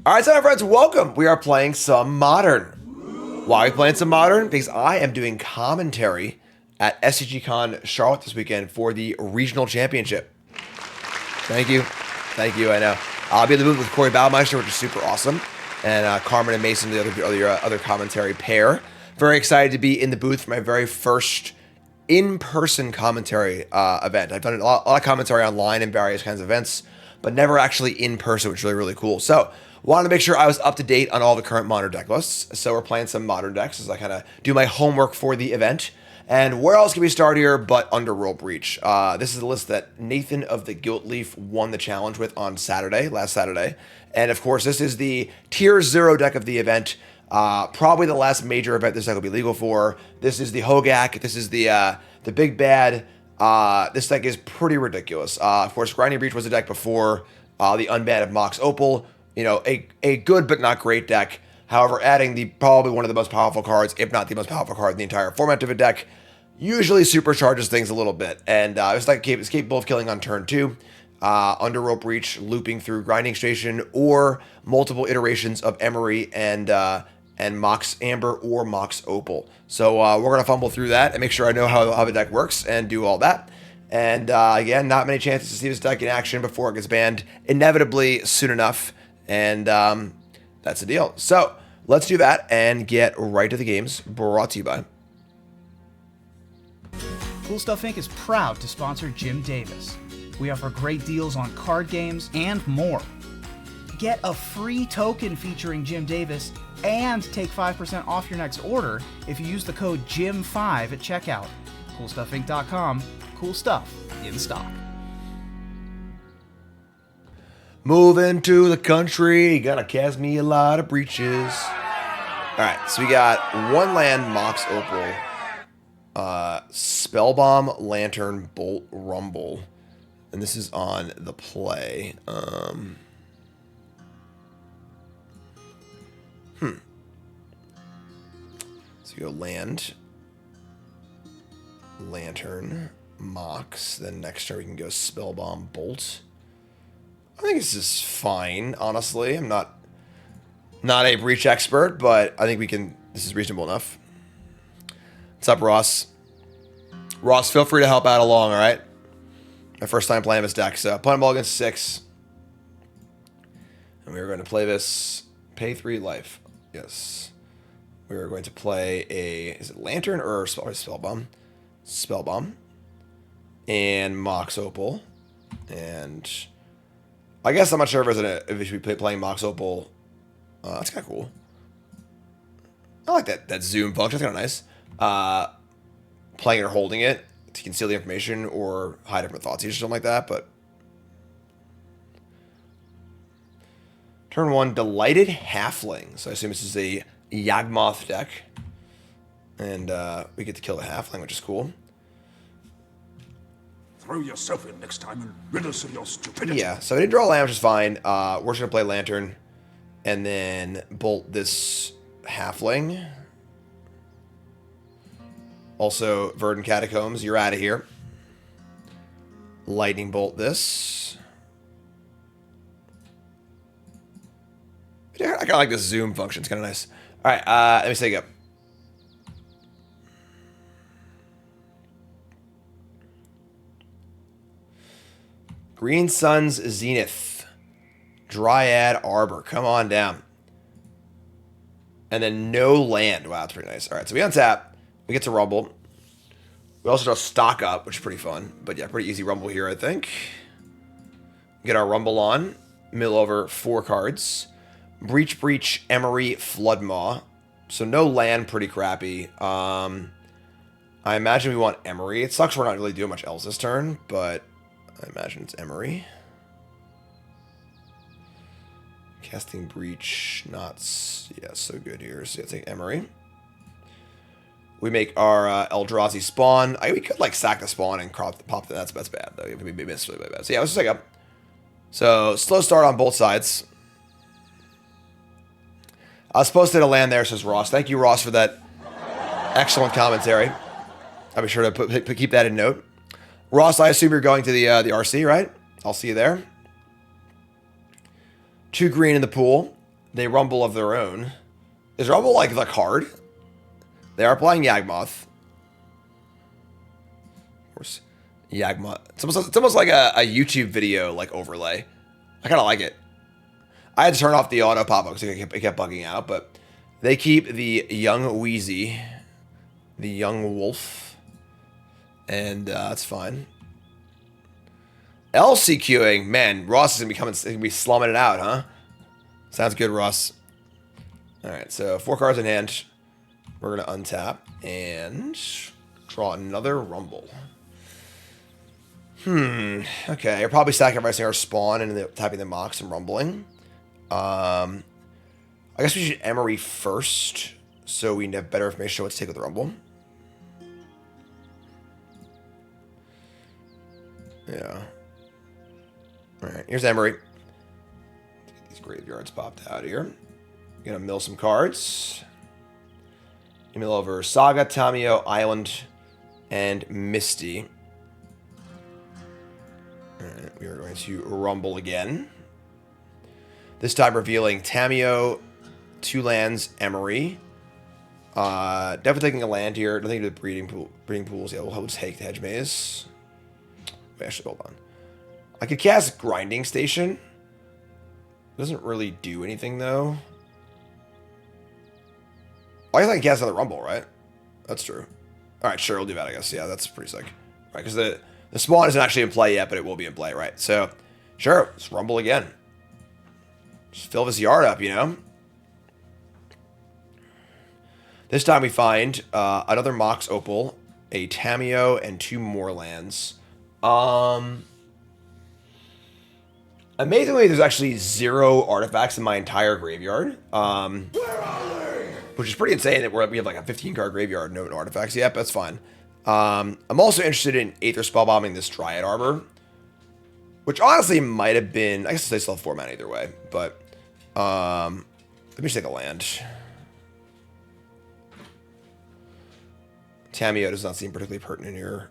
Alright, so my friends, welcome. We are playing some Modern. Why are we playing some Modern? Because I am doing commentary at SCGCon Charlotte this weekend for the Regional Championship. Thank you. Thank you, I know. I'll be in the booth with Corey Baumeister, which is super awesome. And Carmen and Mason, the other commentary pair. Very excited to be in the booth for my very first in-person commentary event. I've done a lot of commentary online in various kinds of events, but never actually in person, which is really, really cool. So, wanted to make sure I was up to date on all the current Modern deck lists. So we're playing some Modern decks as I kind of do my homework for the event. And where else can we start here but Underworld Breach? This is a list that Nathan of the Gilt Leaf won the challenge with on last Saturday. And of course, this is the Tier 0 deck of the event. Probably the last major event this deck will be legal for. This is the Hogak. This is the Big Bad. This deck is pretty ridiculous. Of course, Grinding Breach was a deck before the unban of Mox Opal. You know, a good but not great deck. However, adding probably one of the most powerful cards, if not the most powerful card in the entire format of a deck, usually supercharges things a little bit. And this deck is capable of killing on turn 2. Underworld Breach, looping through Grinding Station, or multiple iterations of Emry and Mox Amber or Mox Opal. So we're going to fumble through that and make sure I know how the deck works and do all that. And again, not many chances to see this deck in action before it gets banned, inevitably soon enough. And that's the deal. So let's do that and get right to the games, brought to you by Cool Stuff Inc. is proud to sponsor Jim Davis. We offer great deals on card games and more. Get a free token featuring Jim Davis and take 5% off your next order if you use the code JIM5 at checkout. CoolStuffInc.com. Cool stuff in stock. moving to the country, gonna cast me a lot of breaches. Alright, so we got one land, Mox Opal, Spellbomb, Lantern, Bolt, Rumble. And this is on the play. So you go land, Lantern, Mox. Then next turn we can go Spellbomb, Bolt. I think this is fine, honestly. I'm not a breach expert, but I think this is reasonable enough. What's up, Ross? Ross, feel free to help out along, all right? My first time playing this deck, so playing ball against 6. And we're going to play this, pay 3 life. Yes. We're going to play is it Lantern or Spellbomb? Spellbomb. And Mox Opal. And I guess I'm not sure if we should be playing Mox Opal. That's kind of cool. I like that zoom function. That's kind of nice. Playing it or holding it to conceal the information or hide it from thoughts or something like that. But turn 1, Delighted Halfling. So I assume this is a Yawgmoth deck, and we get to kill a halfling, which is cool. Throw yourself in next time and rid us of your stupidity. Yeah, so I didn't draw a land, which is fine. We're just going to play Lantern and then bolt this halfling. Also, Verdant Catacombs, you're out of here. Lightning bolt this. Yeah, I kind of like this zoom function. It's kind of nice. All right, let me take up. Green Sun's Zenith. Dryad Arbor. Come on down. And then no land. Wow, that's pretty nice. All right, so we untap. We get to Rumble. We also draw Stock Up, which is pretty fun. But yeah, pretty easy Rumble here, I think. Get our Rumble on. Mill over 4 cards. Breach, Emry, Flood Maw. So no land, pretty crappy. I imagine we want Emry. It sucks we're not really doing much else this turn, but I imagine it's Emry. Casting Breach, not so good here. So yeah, take Emry. We make our Eldrazi spawn. We could like sack the spawn and pop the. That's bad though. It would be missed really bad. So yeah, let's just take up. So slow start on both sides. I was supposed to hit a land there, says Ross. Thank you, Ross, for that excellent commentary. I'll be sure to keep that in note. Ross, I assume you're going to the RC, right? I'll see you there. 2 green in the pool. They rumble of their own. Is Rumble like the card? They are playing Yawgmoth. Of course, Yawgmoth. It's almost like a YouTube video like overlay. I kind of like it. I had to turn off the auto pop-up because it kept bugging out, but they keep the young Wheezy, the young wolf, and that's fine. LCQing, man, Ross is gonna be slumming it out, huh? Sounds good, Ross. All right, so 4 cards in hand. We're gonna untap and draw another Rumble. Okay, you're probably sacrificing our spawn and tapping the Mox and rumbling. I guess we should Emry first, so we have better information on what to take with the Rumble. Yeah. Alright, here's Emry. Get these graveyards popped out here. Gonna mill some cards. Mill over Saga, Tamiyo, Island, and Misty. Alright, we are going to rumble again. This time revealing Tamiyo, 2 lands, Emry. Definitely taking a land here. Nothing to do with breeding pools. Yeah, we'll take the Hedge Maze. Wait, actually, hold on. I could cast Grinding Station. Doesn't really do anything, though. I guess I can cast another Rumble, right? That's true. Alright, sure, we'll do that, I guess. Yeah, that's pretty sick. Right, because the Spawn isn't actually in play yet, but it will be in play, right? So, sure, let's Rumble again. Just fill this yard up, you know? This time we find another Mox Opal, a Tamiyo, and 2 more lands. Amazingly, there's actually 0 artifacts in my entire graveyard. Which is pretty insane that we have like a 15-card graveyard, no artifacts yet, but that's fine. I'm also interested in Aether Spellbombing this Dryad Arbor, which honestly might have been... I guess they still have 4 mana either way, but... let me just take a land. Tamiyo does not seem particularly pertinent here.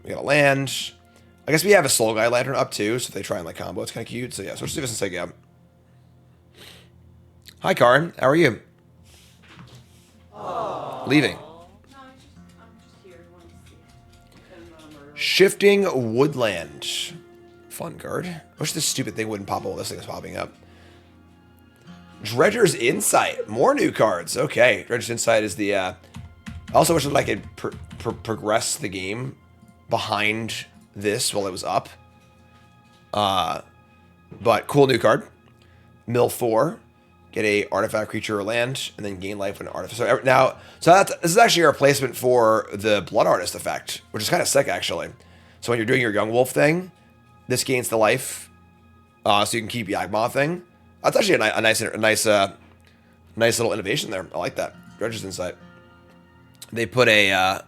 We got a land. I guess we have a Soul Guide Lantern up too, so if they try and like combo, it's kind of cute. So yeah, so let's do this and say yeah. Hi, Karn. How are you? Aww. Leaving. No, I'm just here. I wanted to see. Shifting Woodland. Fun card. I wish this stupid thing wouldn't pop while this thing is popping up. Dredger's Insight. More new cards. Okay. Dredger's Insight is the... I also wish that I could progress the game behind this while it was up. But cool new card. Mill 4. Get a artifact, creature, or land, and then gain life with an artifact. So this is actually a replacement for the Blood Artist effect, which is kind of sick, actually. So when you're doing your Young Wolf thing, this gains the life, so you can keep Yawgmoth thing. That's actually a nice little innovation there. I like that. Dredger's Insight. They put a...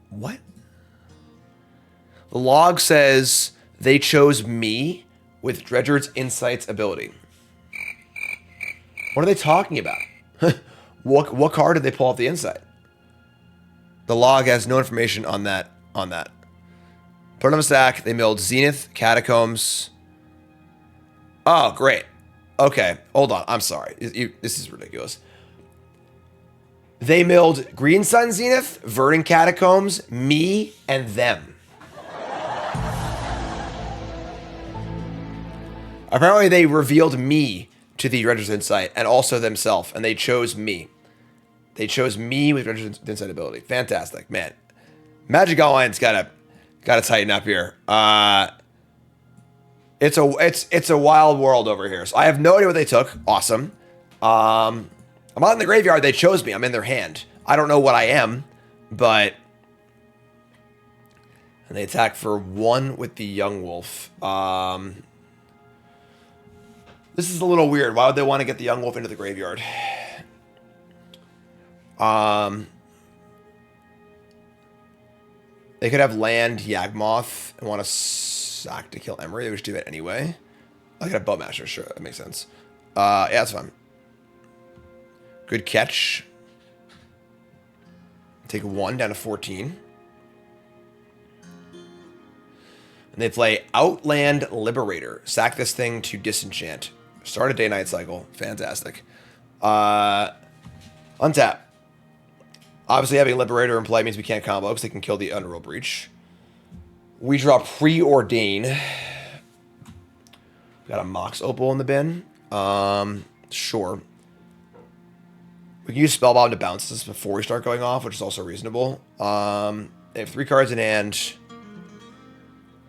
What? The log says they chose me with Dredger's Insight's ability. What are they talking about? What card did they pull off the Insight? The log has no information on that. Put it on a stack. They milled Zenith, Catacombs. Oh, great. Okay, hold on. I'm sorry. This is ridiculous. They milled Green Sun Zenith, Verdant Catacombs, me, and them. Apparently, they revealed me to the Dredger's Insight and also themselves, and they chose me. They chose me with Dredger's Insight ability. Fantastic, man. Magic Online's gotta tighten up here. It's a wild world over here. So I have no idea what they took. Awesome. I'm not in the graveyard. They chose me. I'm in their hand. I don't know what I am, but... And they attack for 1 with the Young Wolf. This is a little weird. Why would they want to get the Young Wolf into the graveyard? They could have land Yawgmoth and want to sack to kill Emry. They would just do that anyway. I could have Bowmaster. Sure, that makes sense. Yeah, that's fine. Good catch. Take 1 down to 14. And they play Outland Liberator. Sack this thing to disenchant. Start a day-night cycle. Fantastic. Untap. Obviously, having Liberator in play means we can't combo because they can kill the Underworld Breach. We draw Preordain. We got a Mox Opal in the bin. Sure. We can use Spellbomb to bounce this before we start going off, which is also reasonable. They have 3 cards in hand.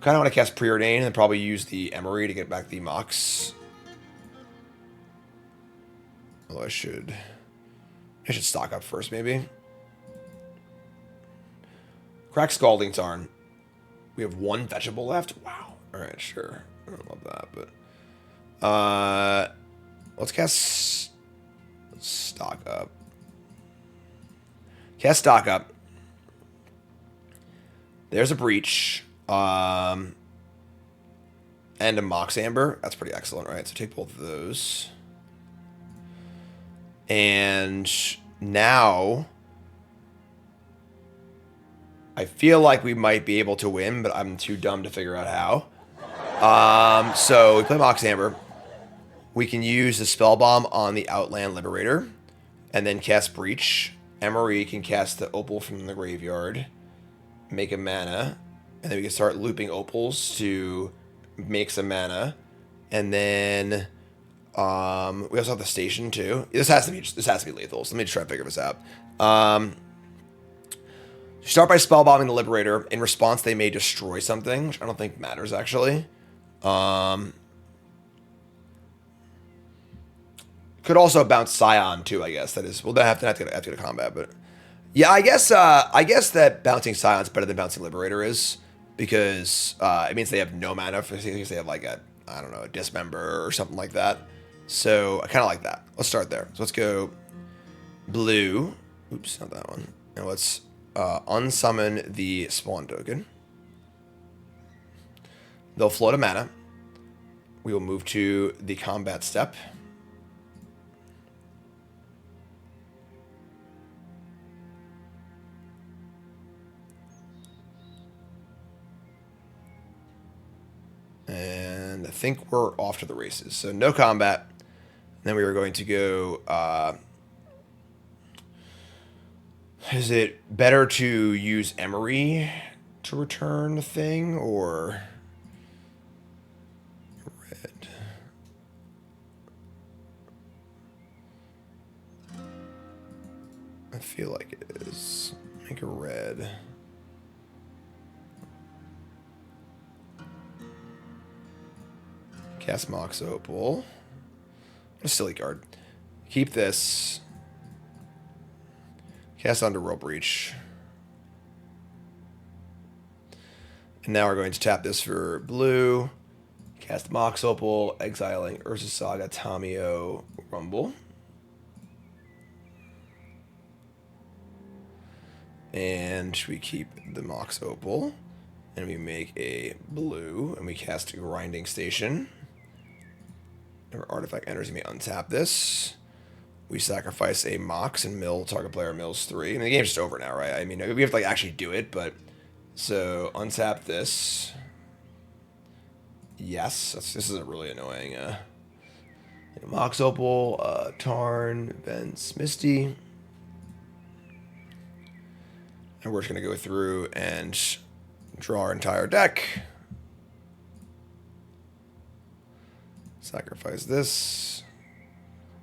Kind of want to cast Preordain and then probably use the Emry to get back the Mox. Although I should stock up first, maybe. Crack Scalding Tarn. We have 1 fetchable left. Wow. All right, sure. I don't love that, but let's cast stock up. Cast stock up. There's a breach. And a Mox Amber. That's pretty excellent, right? So take both of those. And now I feel like we might be able to win, but I'm too dumb to figure out how. So we play Mox Amber. We can use the Spellbomb on the Outland Liberator and then cast Breach. Emry can cast the Opal from the graveyard, make a mana, and then we can start looping Opals to make some mana. And then we also have the station too. This has to be lethal. So let me try to figure this out. Start by spellbombing the Liberator. In response, they may destroy something, which I don't think matters actually. Could also bounce Scion too, I guess. That is, we'll have to go to combat, but yeah, I guess that bouncing Scion's better than bouncing Liberator is, because it means they have no mana for things. They have like a, I don't know, a Dismember or something like that. So I kind of like that. Let's start there. So let's go blue. Oops, not that one. And let's unsummon the Spawn token. They'll float a mana. We will move to the combat step. And I think we're off to the races. So no combat. Then we are going to go... is it better to use Emry to return the thing, or... red? I feel like it is. Make a red. Cast Mox Opal. What a silly card. Keep this. Cast Underworld Breach. And now we're going to tap this for blue. Cast Mox Opal, exiling Urza Saga, Tamiyo, Rumble. And we keep the Mox Opal. And we make a blue. And we cast Grinding Station. Our artifact enters, and we untap this. We sacrifice a Mox and mill. Target player mills 3. I mean, the game's just over now, right? I mean, we have to like actually do it, but... So, untap this. Yes, this is a really annoying... Mox Opal, Tarn, Vents, Misty. And we're just going to go through and draw our entire deck. Sacrifice this.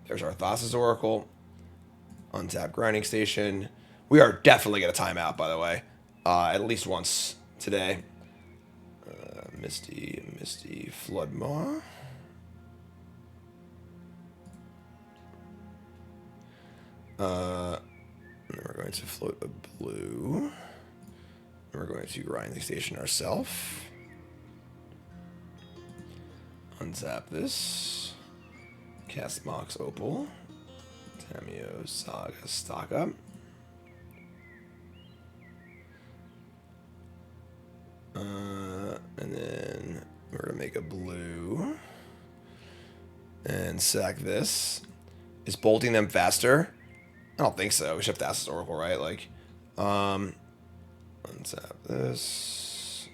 There's our Thassa's Oracle. Untap Grinding Station. We are definitely going to time out, by the way. At least once today. Misty Flood Maw. And we're going to float a blue. And we're going to Grinding Station ourselves. Untap this. Cast Mox Opal. Tamiyo, Saga, stock up. And then we're going to make a blue. And sack this. Is bolting them faster? I don't think so. We should have Thassa's Oracle, right? Like, untap this.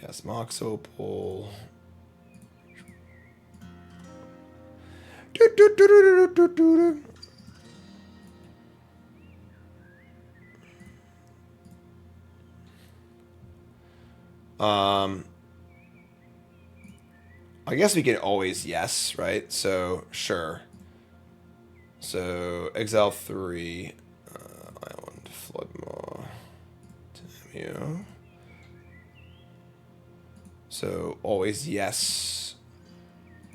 Cast Mox Opal. I guess we can always yes, right? So sure. So exile 3, Island Flood Maw, Tamiyo. So always yes.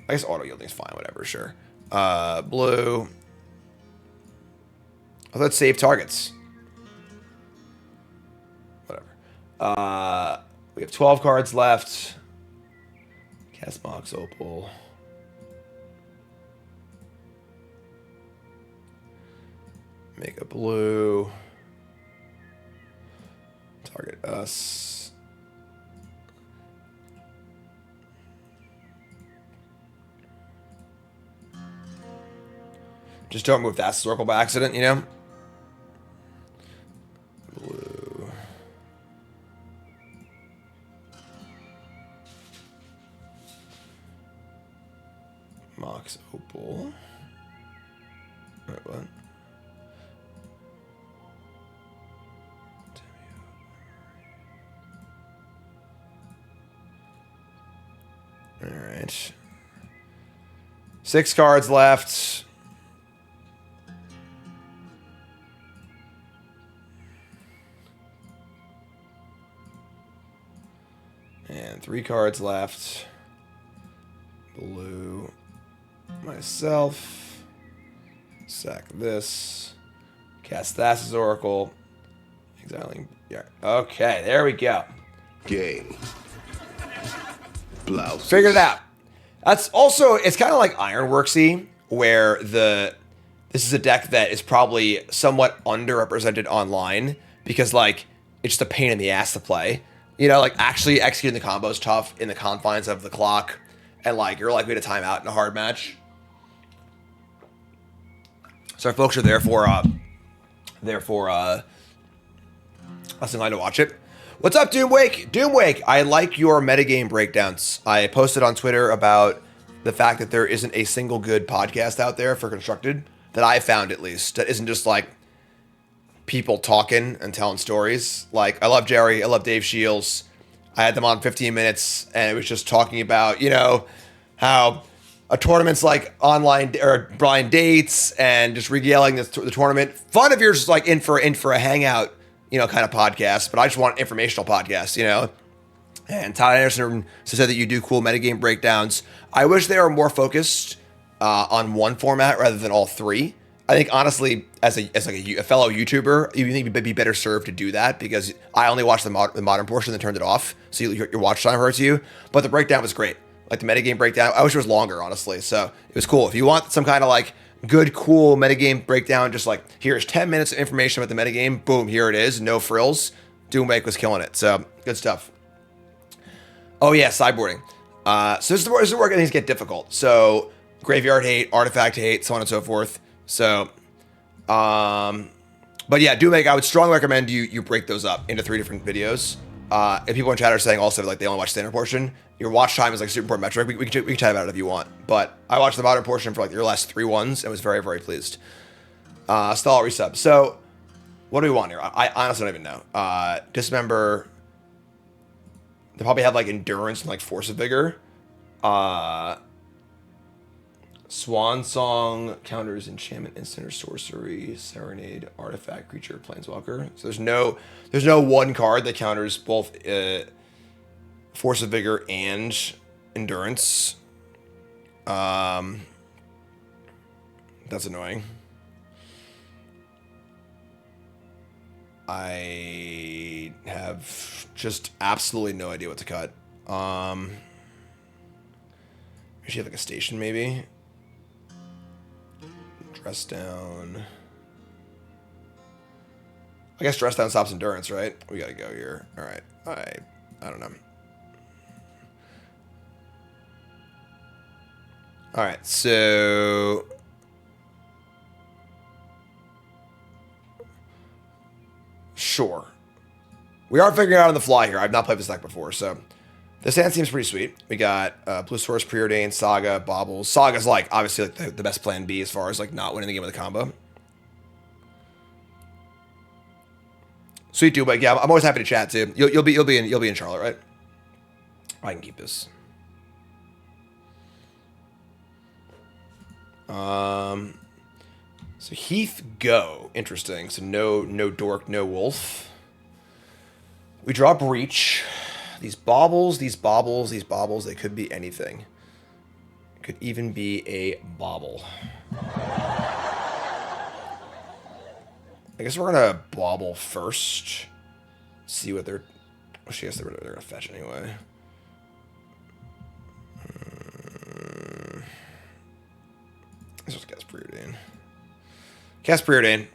I guess auto yielding is fine, whatever, sure. Blue. I thought save targets. Whatever. We have 12 cards left. Cast Mox Opal. Make a blue. Target us. Just don't move that circle by accident, you know? Blue. Mox Opal. Wait, what? Alright. 6 cards left. And 3 cards left. Blue. Myself. Sack this. Cast Thassa's Oracle. Exiling. Yeah. Okay, there we go. Game. Blouse. Figured it out. That's also, it's kind of like Ironworksy, where this is a deck that is probably somewhat underrepresented online because, like, it's just a pain in the ass to play. You know, like, actually executing the combo is tough in the confines of the clock, and, like, you're likely to time out in a hard match. So our folks are therefore less inclined to watch it. What's up, Doomwake? Doomwake, I like your metagame breakdowns. I posted on Twitter about the fact that there isn't a single good podcast out there for Constructed, that I found at least, that isn't just like people talking and telling stories. Like, I love Jerry, I love Dave Shields. I had them on 15 minutes, and it was just talking about, you know, how a tournament's like online or blind dates and just regaling the tournament. Fun if you're just like in for a hangout, you know, kind of podcast, but I just want informational podcasts, you know. And Todd Anderson said that you do cool metagame breakdowns. I wish they were more focused on one format rather than all three. I think honestly, as a fellow YouTuber, you think you'd be better served to do that because I only watched the modern portion and turned it off, so your watch time hurts you. But the breakdown was great, like the metagame breakdown. I wish it was longer, honestly. So it was cool. If you want some kind of like good, cool metagame breakdown, just like, here's 10 minutes of information about the metagame, boom, here it is, no frills. Doomwake was killing it, so good stuff. Oh yeah, sideboarding. So this is where things get difficult. So graveyard hate, artifact hate, so on and so forth. So, but yeah, Doomwake, I would strongly recommend you break those up into 3 different videos. If people in chat are saying also like they only watch standard portion, your watch time is like a super important metric. We can chat about it if you want. But I watched the modern portion for like your last 3 ones and was very, very pleased. Stall resub. So what do we want here? I honestly don't even know. Dismember. They probably have like endurance and like force of vigor. Swan Song counters enchantment, instant or sorcery, serenade, artifact, creature, planeswalker. So there's no one card that counters both force of vigor and endurance. That's annoying. I have just absolutely no idea what to cut. We should have like a station maybe. Dress down. I guess dress down stops endurance, right? We gotta go here. All right. I don't know. All right. So sure. We are figuring it out on the fly here. I've not played this deck before, so This hand seems pretty sweet. We got Blue Source, Preordain, Saga, Bauble. Saga's like obviously like the best plan B as far as like not winning the game with a combo. Sweet dude, but yeah, I'm always happy to chat too. You'll be in Charlotte, right? I can keep this. So Heath go. Interesting. So no Dork, no Wolf. We draw Breach. These baubles, they could be anything. Could even be a Bauble. I guess we're gonna Bauble first. See what they're. Oh, I guess they're gonna fetch anyway. Let's just cast Preordain. Cast Preordain.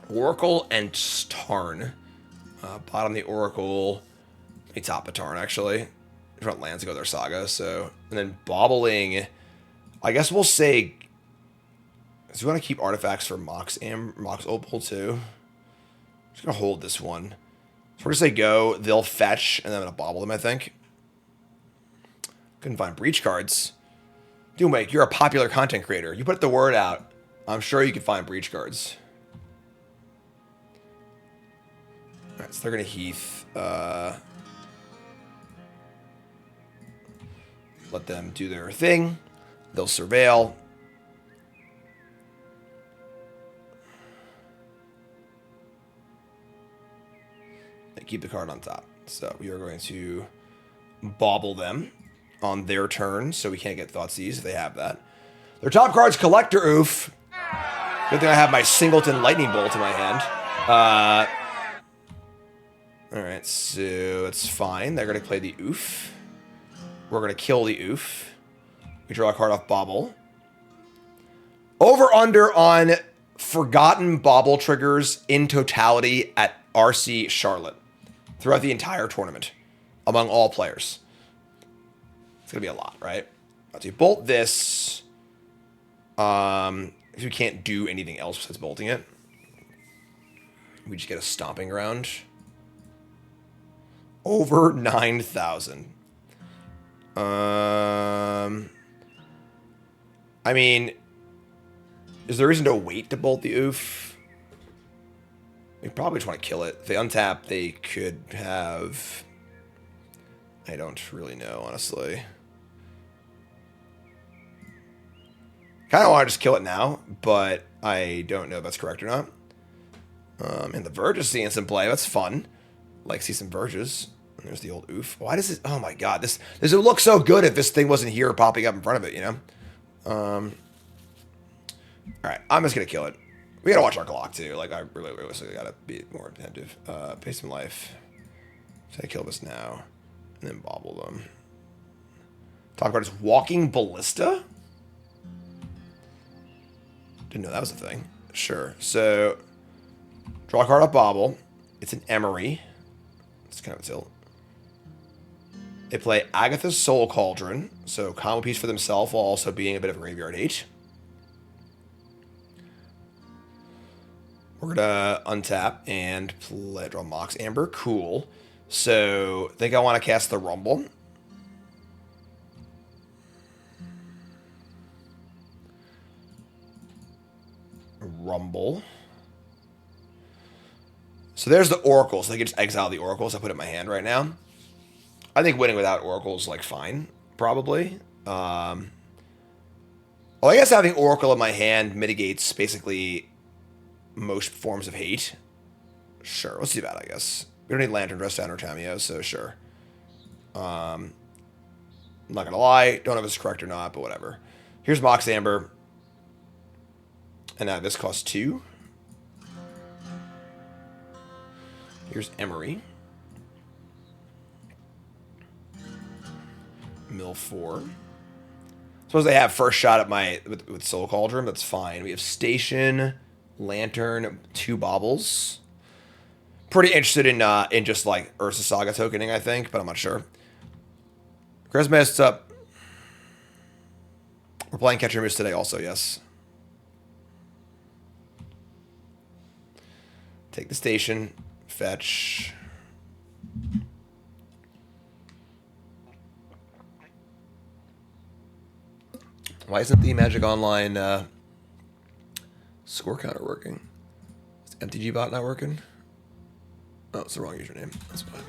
Oracle and Tarn. Bottom the Oracle. Maybe top the Tarn, actually. Front lands to go their Saga, so. And then Bobbling. I guess we'll say. Do we want to keep artifacts for Mox Opal too? I'm just gonna hold this one. So we're gonna say go. They'll fetch, and then I'm gonna Bauble them, I think. Couldn't find Breach cards. Doomwake, you're a popular content creator. You put the word out. I'm sure you can find Breach cards. Alright, so they're gonna Heath. Let them do their thing. They'll Surveil. They keep the card on top. So we are going to Bauble them on their turn, so we can't get Thoughtseize if they have that. Their top card's Collector Oof. Good thing I have my Singleton Lightning Bolt in my hand. Alright, so it's fine. They're going to play the Oof. We're going to kill the Oof. We draw a card off Bauble. Over-under on forgotten Bauble triggers in totality at RC Charlotte throughout the entire tournament among all players. It's going to be a lot, right? So you bolt this. If you can't do anything else besides bolting it, we just get a Stomping Ground. Over 9,000. I mean, is there reason to wait to bolt the Oof? We probably just want to kill it. If they untap, they could have... I don't really know, honestly. Kind of want to just kill it now, but I don't know if that's correct or not. And the Verge is seeing some play. That's fun. Like, see some Verges. And there's the old Oof. Why does it... Oh, my God. This would look so good if this thing wasn't here popping up in front of it, you know? All right. I'm just going to kill it. We got to watch our clock, too. Like, I really got to be more attentive. Pay some life. So I kill this now. And then Bauble them. Top card is Walking Ballista? Didn't know that was a thing. Sure. So, draw a card off Bauble. It's an Emry. It's kind of a tilt. They play Agatha's Soul Cauldron. So, combo piece for themselves while also being a bit of a graveyard H. We're going to untap and play, draw Mox Amber. Cool. So, I think I want to cast the Rumble. Rumble. So there's the Oracles. So I can just exile the Oracles I put in my hand right now. I think winning without Oracles is like fine, probably. Well, I guess having Oracle in my hand mitigates basically most forms of hate. Sure, let's do that, I guess. We don't need Lantern, Dress Down, or Tamiyo, so sure. I'm not gonna lie, don't know if it's correct or not, but whatever. Here's Mox Amber. And now this costs 2. Here's Emry. Mill 4. Suppose they have first shot at my with Soul Cauldron. That's fine. We have Station, Lantern, 2 Baubles. Pretty interested in just like Urza Saga tokening, I think, but I'm not sure. Christmas up. We're playing Catcher Moose today, also. Yes. Take the Station. Fetch. Why isn't the Magic Online score counter working? Is MTG bot not working? Oh, it's the wrong username. That's fine.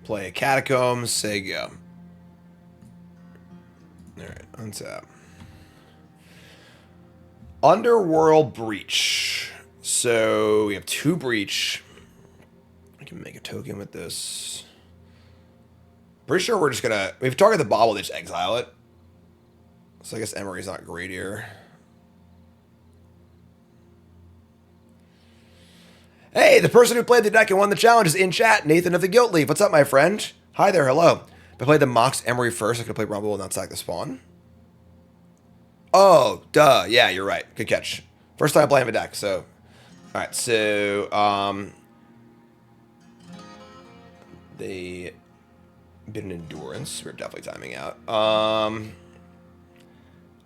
Play a Catacombs, say go. Alright, untap. Underworld Breach. So we have 2 Breach. I can make a token with this. Pretty sure we're just gonna... We've targeted the Bauble, they just exile it. So I guess Emry's not great here. Hey, the person who played the deck and won the challenge is in chat. Nathan of the Guilt Leaf. What's up, my friend? Hi there, hello. If I played the Mox Emry first, I could play Rumble and not sack the spawn. Oh, duh. Yeah, you're right. Good catch. First time playing a deck, so... Alright, so... They... Bid an Endurance. We're definitely timing out. I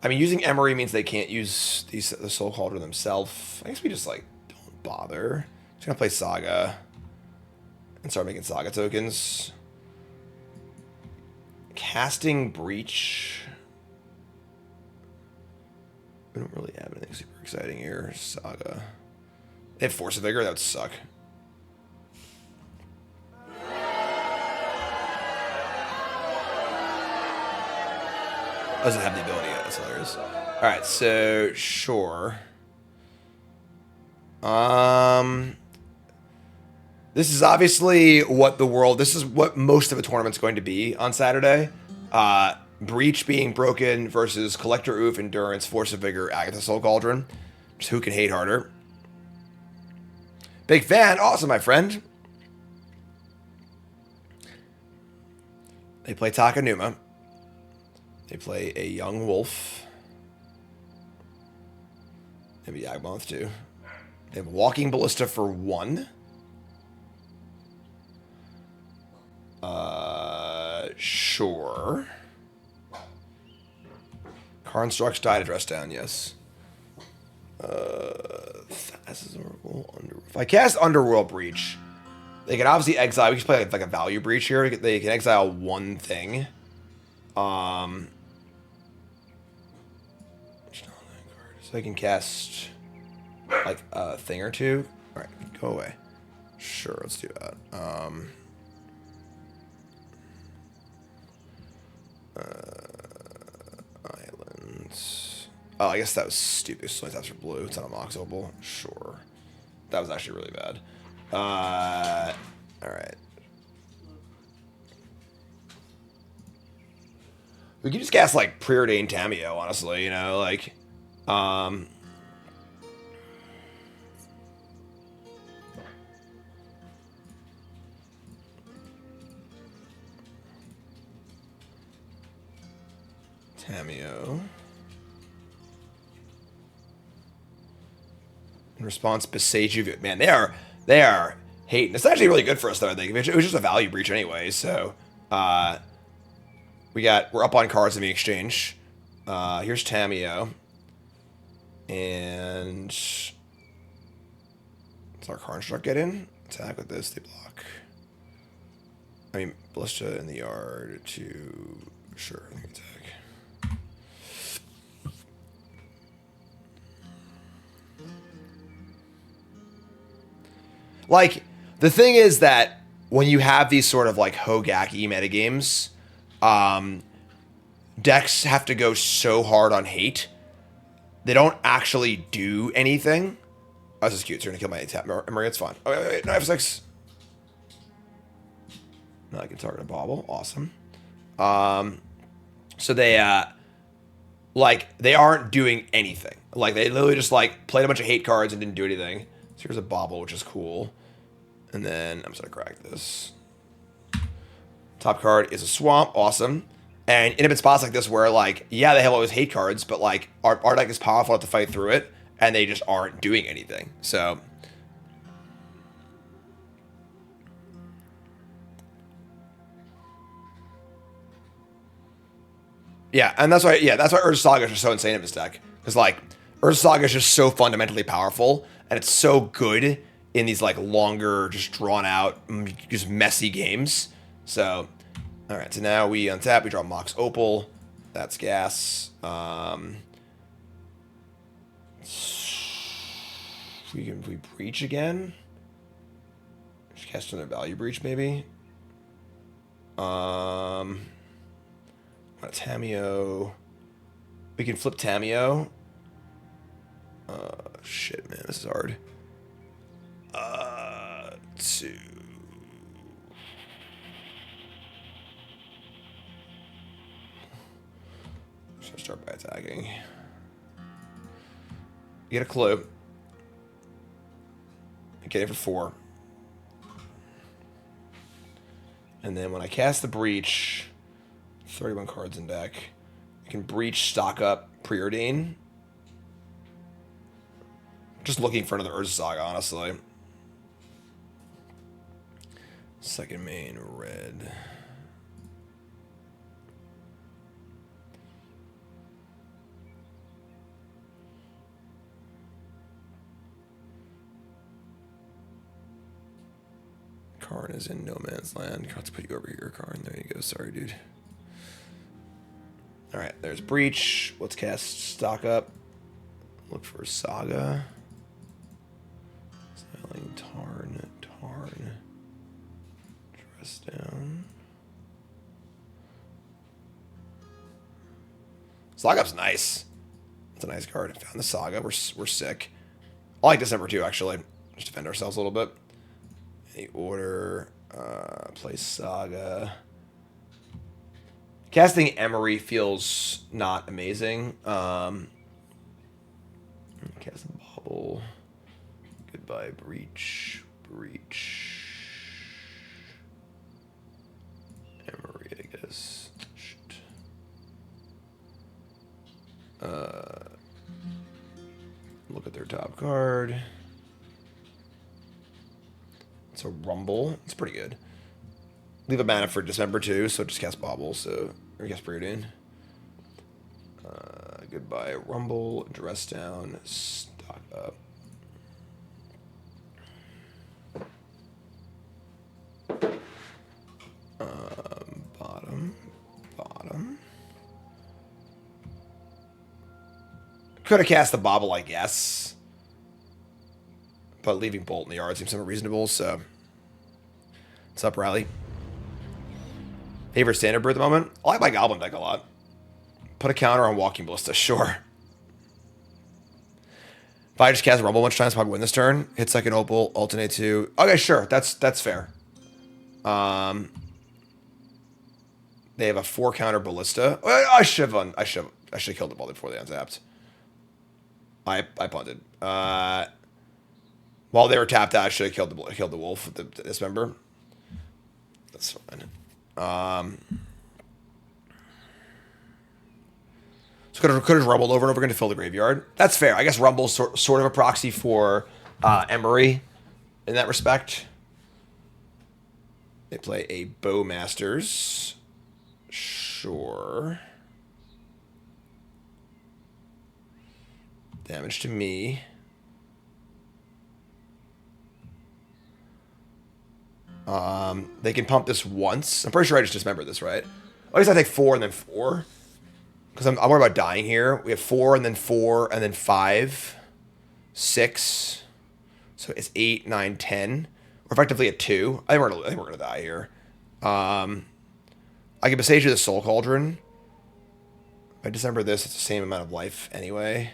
mean, using Emry means they can't use the Soul Cauldron themselves. I guess we just, like, don't bother. Just gonna play Saga. And start making Saga tokens. Casting Breach. We don't really have anything super exciting here. Saga. They have Force of Vigor? That would suck. Doesn't have the ability yet. That's hilarious. Alright, so sure. This is obviously what the world... This is what most of the tournament's going to be on Saturday. Breach being broken versus Collector Oof, Endurance, Force of Vigor, Agatha Soul Cauldron. Just who can hate harder. Big fan. Awesome, my friend. They play Takanuma. They play a Young Wolf. Maybe Yawgmoth too. They have Walking Ballista for 1. Sure. Constructs died, address down, yes. Thassa's Oracle, If I cast Underworld Breach, they can obviously exile. We can play like a value breach here. They can exile 1 thing. So I can cast like a thing or 2. All right, go away. Sure, let's do that. Islands. Oh, I guess that was stupid. So that's for blue. It's on a Mox Opal. Sure. That was actually really bad. All right. We could just cast like Preordain Tamiyo, honestly. You know, like, Tamiyo. In response, Boseiju. Man, they are hating. It's actually really good for us though. I think it was just a value breach anyway. So we're up on cards in the exchange. Here's Tamiyo, and does our construct get in? Attack with this. They block. I mean, Ballista in the yard to sure. I think attack. Like, the thing is that when you have these sort of like Hogaki metagames, decks have to go so hard on hate. They don't actually do anything. Oh, this is cute. It's going to kill my tap. Emry, it's fine. Oh, wait. No, I have 6. Now I can target a Bauble. Awesome. So they, like, they aren't doing anything. Like, they literally just, like, played a bunch of hate cards and didn't do anything. So here's a Bauble, which is cool. And then I'm just going to crack this. Top card is a Swamp. Awesome. And in spots like this where, like, yeah, they have all those hate cards, but, like, our deck is powerful enough to fight through it, and they just aren't doing anything. So... yeah, and that's why Urza Saga is just so insane in this deck. Because, like, Urza Saga is just so fundamentally powerful, and it's so good in these like longer, just drawn out, just messy games. So, all right. So now we untap. We draw Mox Opal. That's gas. We breach again. Just cast another value breach maybe. Tamiyo. We can flip Tamiyo. Shit, man, this is hard. Two. Should I start by attacking? Get a clue. Get it for 4. And then when I cast the breach, 31 cards in deck. I can breach, stock up, Preordain. Just looking for another Urza Saga, honestly. Second main, red. Karn is in no man's land. Let's put you over here, Karn. There you go. Sorry, dude. Alright, there's Breach. Let's cast Stock Up. Look for Saga. Scalding Tarn. Dress down. Saga Up's nice. That's a nice card. I found the Saga. We're sick. I like December too, actually. Just defend ourselves a little bit. Any order. Play Saga. Casting Emry feels not amazing. Casting Bauble. Goodbye, Breach. Emry, I guess. Shit. Look at their top card. It's a Rumble. It's pretty good. Leave a mana for December too, so just cast Bauble, so or cast Preordain. Goodbye, Rumble, dress down, stock up. Bottom. Could have cast the Bauble, I guess. But leaving Bolt in the yard seems somewhat reasonable, so. What's up, Riley? Favorite standard brew at the moment? I like my Goblin deck a lot. Put a counter on Walking Ballista, sure. If I just cast Rumble a bunch of times, probably win this turn. Hit second Opal, alternate 2. Okay, sure, that's fair. They have a 4 counter Ballista. I should have killed the ball before they untapped. I punted. While they were tapped out, I should have killed the wolf with the dismember. That's fine. So could have rumbled over and over again to fill the graveyard. That's fair. I guess Rumble's sort of a proxy for Emry in that respect. They play a Bowmasters. Sure. Damage to me. They can pump this once. I'm pretty sure I just dismembered this, right? At least I take 4 and then 4. Because I'm worried about dying here. We have 4 and then 4 and then 5. 6. So it's 8, 9, 10. We're effectively at 2. I think we're gonna die here. I can Boseiju the Soul Cauldron. If I dismember this, it's the same amount of life anyway.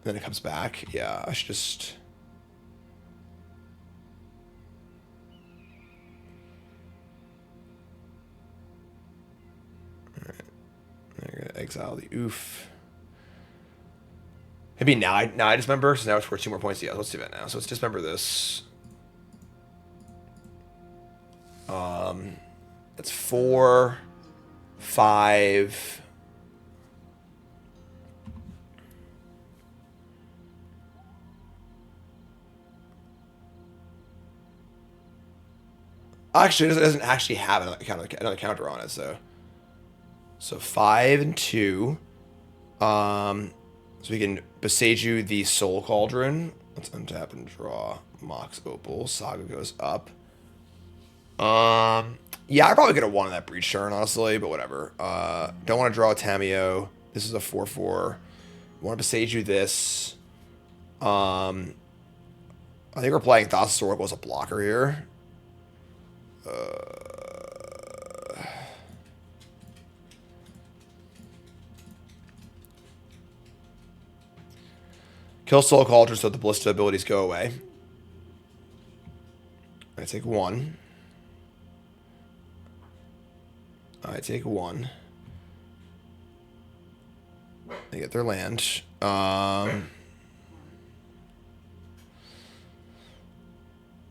And then it comes back. Yeah, I should just... They're going to exile the oof. Maybe now I dismember, so now it's worth 2 more points. Yeah, let's do that now. So let's dismember this. That's 4, 5. Actually, it doesn't actually have another counter on it, so 5 and 2. So we can Boseiju the Soul Cauldron. Let's untap and draw Mox Opal. Saga goes up. Yeah, I probably could have won that Breach turn, honestly, but whatever. Don't want to draw a Tamiyo. This is a 4/4. Want to Boseiju this. I think we're playing Thassa Sword was a blocker here. Kill Soul Cauldron so the Ballista abilities go away. I take 1. I take 1. They get their land. Why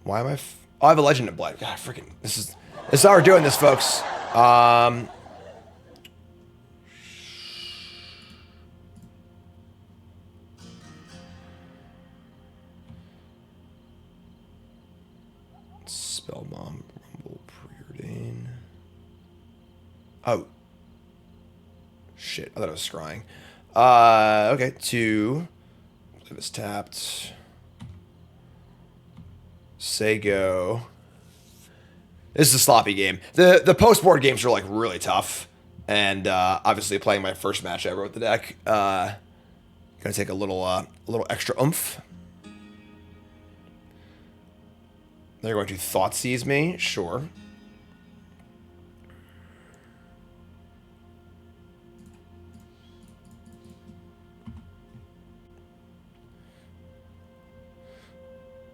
am I... Oh, I have a Legend of Blight. God, freaking... This is how we're doing this, folks. Spellbomb, Rumble, Preordain. Oh. Shit, I thought I was scrying. Okay, 2. Play this tapped. Say go. This is a sloppy game. The post-board games are like really tough. And obviously playing my first match ever with the deck. Gonna take a little extra oomph. They're going to Thought Seize me, sure.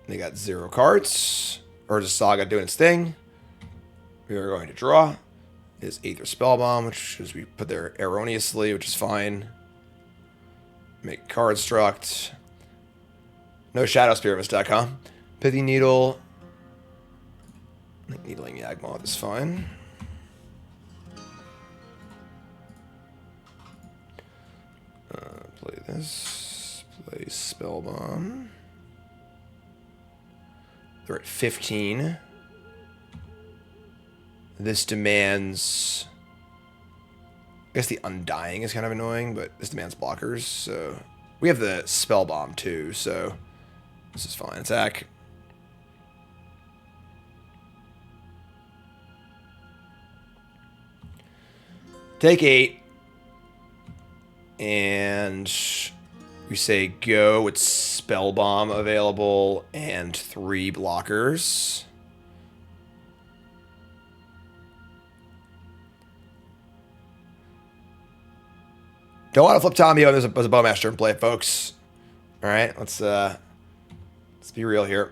They got 0 cards. Urza Saga doing its thing. We are going to draw. Is Aether Spellbomb, which is we put there erroneously, which is fine. Make card struct. No Shadow Spirit Mist.com. Huh? Pithing Needle. I think Needling Yawgmoth is fine. Play this. Play Spellbomb. They're at 15. This demands... I guess the Undying is kind of annoying, but this demands blockers, so... We have the Spellbomb too, so... This is fine. Attack. Take 8. And... We say go with Spellbomb available and 3 blockers. Don't want to flip Tamiyo as a Bowmaster and play it, folks. Alright, let's be real here.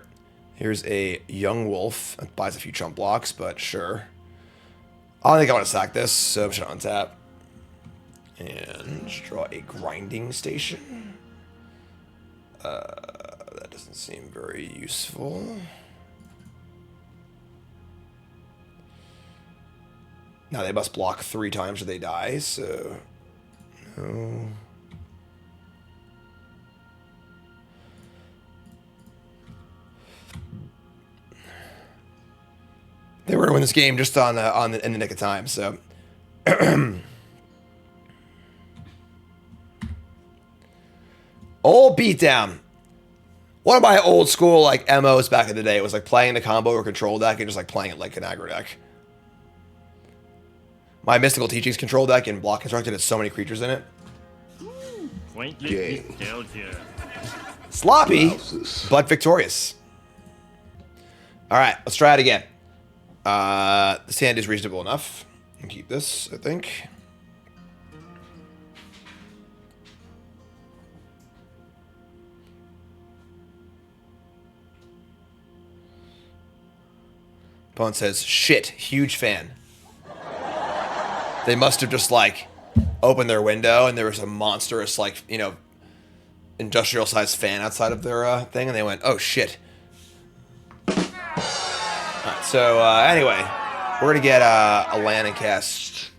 Here's a Young Wolf. That buys a few chump blocks, but sure. I don't think I want to sack this, so I'm just going to untap. And draw a Grinding Station. That doesn't seem very useful. Now they must block 3 times or they die, so... No. They were going to win this game just in the nick of time, so... Old beatdown. One of my old school like MOs back in the day was like playing the combo or control deck and just like playing it like an aggro deck. My Mystical Teachings control deck and Block Constructed has so many creatures in it. Sloppy, but victorious. Alright, let's try it again. This hand is reasonable enough. I can keep this, I think. Opponent says, shit, huge fan. They must have just, like, opened their window and there was a monstrous, like, you know, industrial-sized fan outside of their thing, and they went, oh, shit. Alright, so, anyway, we're gonna get a land and cast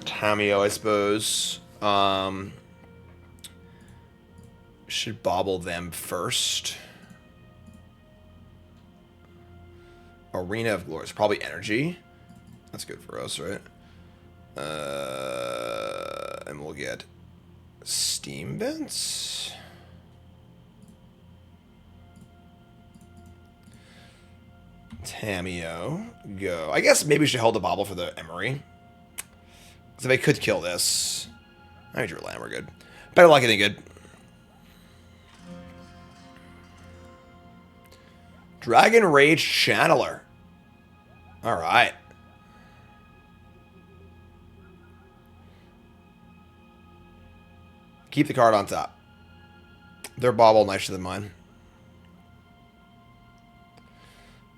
Tamiyo, I suppose. Should Bauble them first. Arena of Glory is probably energy. That's good for us, right? And we'll get Steam Vents? Tamiyo. Go. I guess maybe we should hold the Bauble for the Emry. Because if I could kill this... I drew land, we're good. Better luck than good. Dragon Rage Channeler. Alright. Keep the card on top. Their Bauble nicer than mine.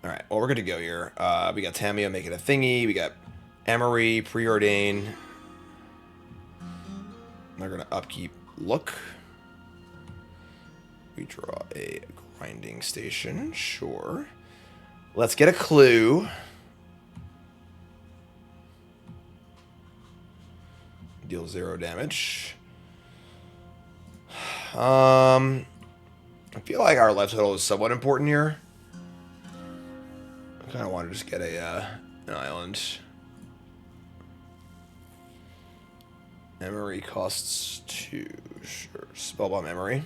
Alright, well, we're good to go here. We got Tamiyo making a thingy. We got Emry, Preordain. They're going to upkeep Loch. We draw a grinding station. Sure. Let's get a clue. Deal 0 damage. I feel like our left total is somewhat important here. I kind of want to just get an island. Emry costs 2. Sure. Spellbomb Emry.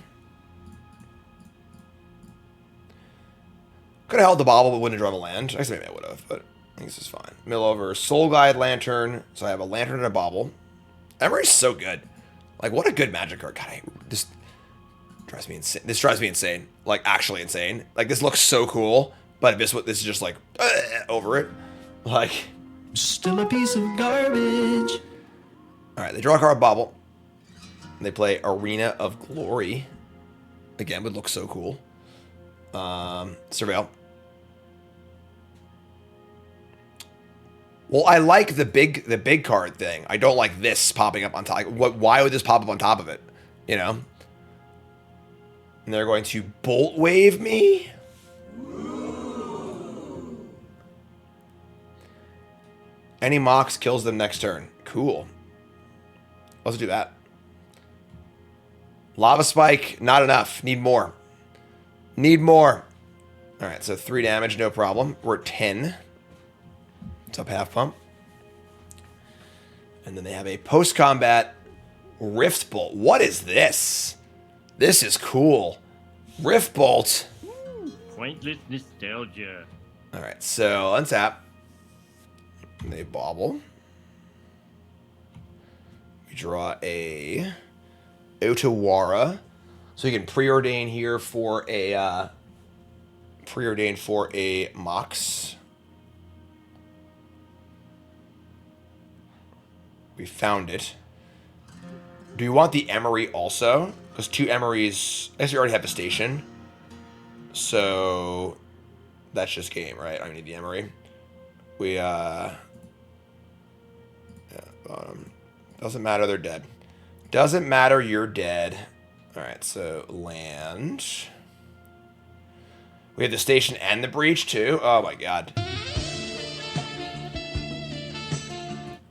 Could have held the Bauble, but wouldn't have drawn a land. I guess maybe I would have, but I think this is fine. Mill over Soul Guide Lantern. So I have a Lantern and a Bauble. Emry's so good. Like, what a good magic card. God, this drives me insane. This drives me insane. Like, actually insane. Like, this looks so cool, but this is just like, over it. Like, still a piece of garbage. Alright, they draw a card Bauble. They play Arena of Glory. Again, would look so cool. Surveil. Well, I like the big card thing. I don't like this popping up on top. Like, why would this pop up on top of it? You know? And they're going to Bolt Wave me? Any Mox kills them next turn. Cool. Let's do that. Lava Spike, not enough. Need more. Need more. Alright, so 3 damage, no problem. We're at 10. It's up half pump. And then they have a post-combat Rift Bolt. What is this? This is cool. Rift Bolt. Pointless nostalgia. Alright, so untap. They Bauble. We draw a Otawara. So you can preordain here for a Mox. We found it. Do you want the Emry also? Because 2 Emrys, I guess we already have the station. So that's just game, right? I don't need the Emry. We doesn't matter, they're dead. Doesn't matter, you're dead. Alright, so land. We have the station and the breach too. Oh my god.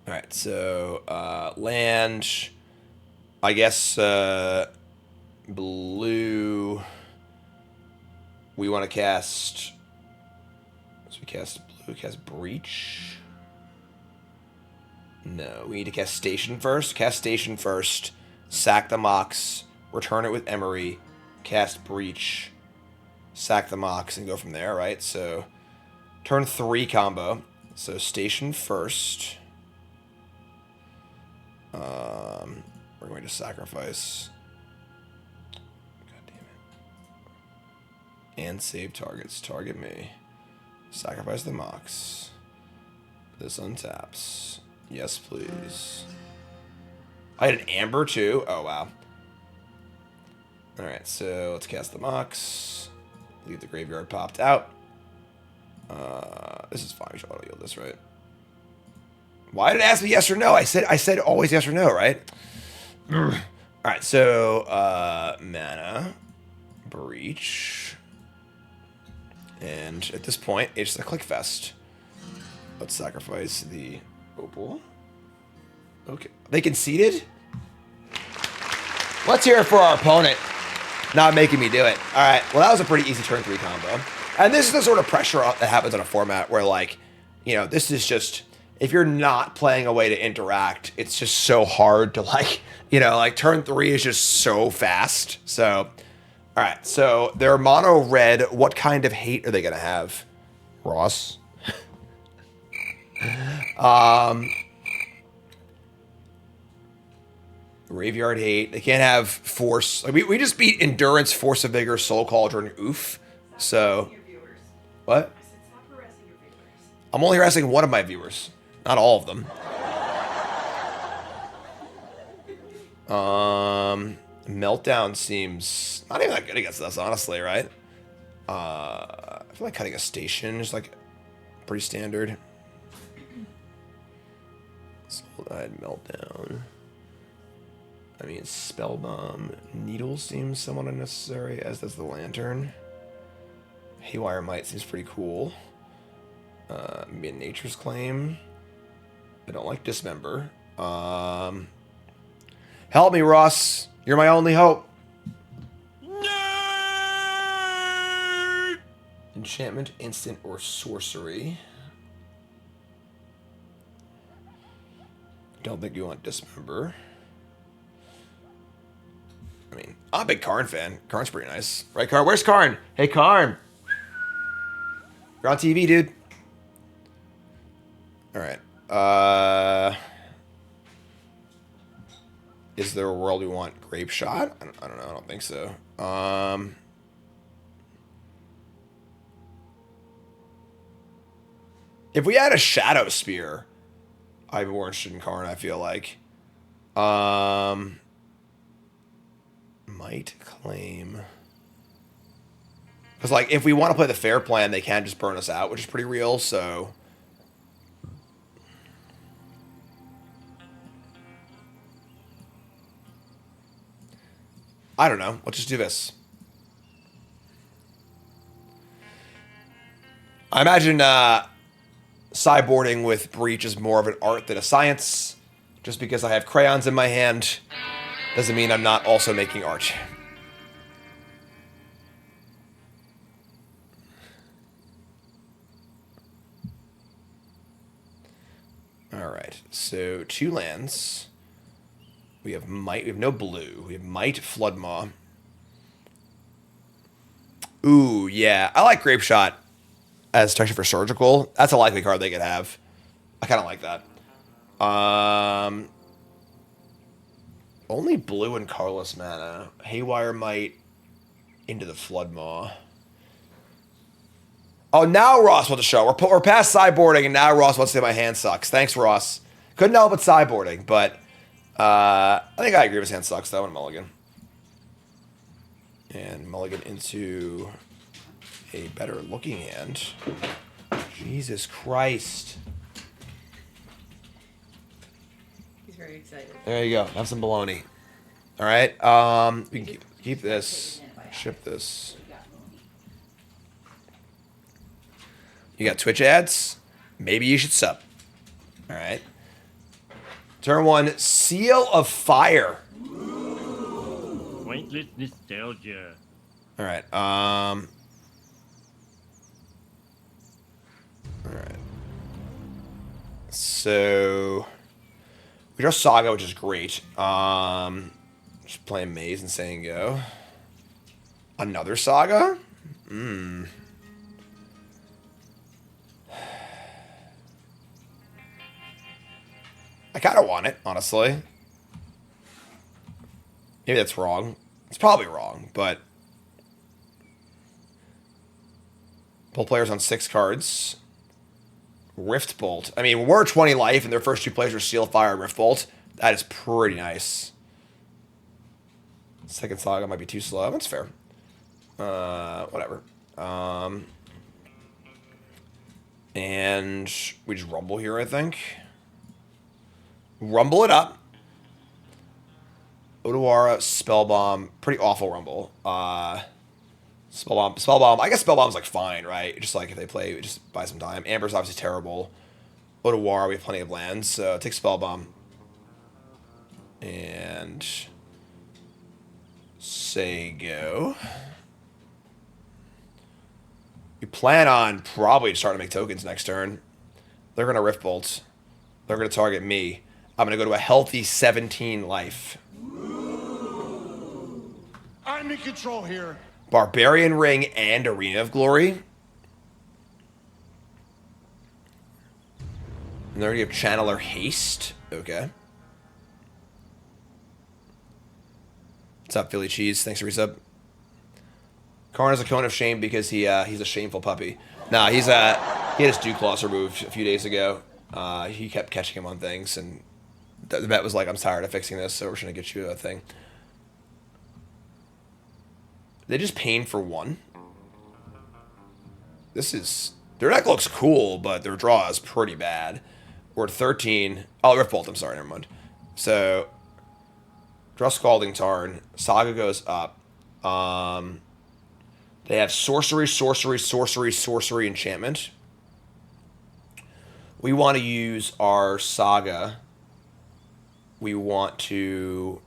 Alright, so land. I guess blue. We want to cast. So we cast blue, cast breach. No, we need to cast station first. Cast station first. Sack the Mox. Return it with Emry. Cast breach. Sack the Mox and go from there, right? So turn 3 combo. So station first. We're going to sacrifice. God damn it. And save targets. Target me. Sacrifice the Mox. This untaps. Yes, please. I had an Amber too. Oh, wow. Alright, so let's cast the Mox. Leave the graveyard popped out. This is fine. We should auto yield this, right? Why did it ask me yes or no? I said always yes or no, right? Alright, so mana, breach. And at this point, it's a click fest. Let's sacrifice the Opal. Okay. They conceded? Let's hear it for our opponent. Not making me do it. Alright, well that was a pretty easy turn 3 combo. And this is the sort of pressure that happens on a format where, like, you know, this is just if you're not playing a way to interact, it's just so hard to like, you know, like turn 3 is just so fast. So, all right. So they're mono red. What kind of hate are they going to have? Ross? Graveyard hate. They can't have force. Like we just beat endurance, force of vigor, soul cauldron, oof. So, what? I'm only harassing one of my viewers, not all of them. Meltdown seems not even that good against us, honestly, right? I feel like cutting a station is like pretty standard. Soul-Eyed Meltdown. I mean, Spellbomb. Needle seems somewhat unnecessary, as does the Lantern. Haywire Mite seems pretty cool. Maybe a Nature's Claim. I don't like Dismember. Help me, Ross. You're my only hope. No! Enchantment, instant, or sorcery. Don't think you want Dismember. I mean, I'm a big Karn fan. Karn's pretty nice. Right, Karn? Where's Karn? Hey, Karn. You're on TV, dude. All right. Is there a world we want Grape Shot? I don't know. I don't think so. If we had a Shadow Spear, I'd be more interested in Karn, I feel like. Might claim. Because, like, if we want to play the fair plan, they can just burn us out, which is pretty real, so... I don't know. Let's just do this. I imagine sideboarding with Breach is more of an art than a science. Just because I have crayons in my hand doesn't mean I'm not also making art. Alright, so 2 lands. We have Mite. We have no blue. We have Mite, Flood Maw. Ooh, yeah. I like Grape Shot as protection for Surgical. That's a likely card they could have. I kind of like that. Only blue and colorless mana. Haywire Mite, Into the Flood Maw. Oh, now Ross wants to show. We're past sideboarding, and now Ross wants to say my hand sucks. Thanks, Ross. Couldn't help with sideboarding, but I think I agree with his hand sucks, though. I want a mulligan. And mulligan into a better looking hand. Jesus Christ. He's very excited. There you go. Have some bologna. All right. We can keep this. Ship this. You got Twitch ads? Maybe you should sub. All right. Turn 1, Seal of Fire. Pointless nostalgia. All right. All right. So we draw Saga, which is great. Just playing Maze and saying go. Another Saga? I kind of want it, honestly. Maybe that's wrong. It's probably wrong, but... Pull players on 6 cards. Rift Bolt. I mean, we're 20 life, and their first 2 plays are Seal Fire and Rift Bolt. That is pretty nice. Second Saga might be too slow. That's fair. Whatever. And we just Rumble here, I think. Rumble it up. Otawara, Spellbomb. Pretty awful Rumble. Spellbomb. I guess Spellbomb's like fine, right? Just like if they play, just buy some time. Amber's obviously terrible. Otawara, we have plenty of lands, so take Spellbomb. And say go. We plan on probably starting to make tokens next turn. They're going to Rift Bolt. They're going to target me. I'm going to go to a healthy 17 life. I'm in control here. Barbarian Ring and Arena of Glory. And they already have Channeler Haste. Okay. What's up, Philly Cheese? Thanks for resub. Karn is a cone of shame because he's a shameful puppy. Nah, he had his dew claws removed a few days ago. He kept catching him on things, and the vet was like, "I'm tired of fixing this, so we're just gonna get you a thing." They just pain for 1. Their deck looks cool, but their draw is pretty bad. We're at 13. Oh, Rift Bolt. I'm sorry, never mind. So, draw Scalding Tarn. Saga goes up. They have sorcery, sorcery, sorcery, sorcery, enchantment. We want to use our Saga. We want to...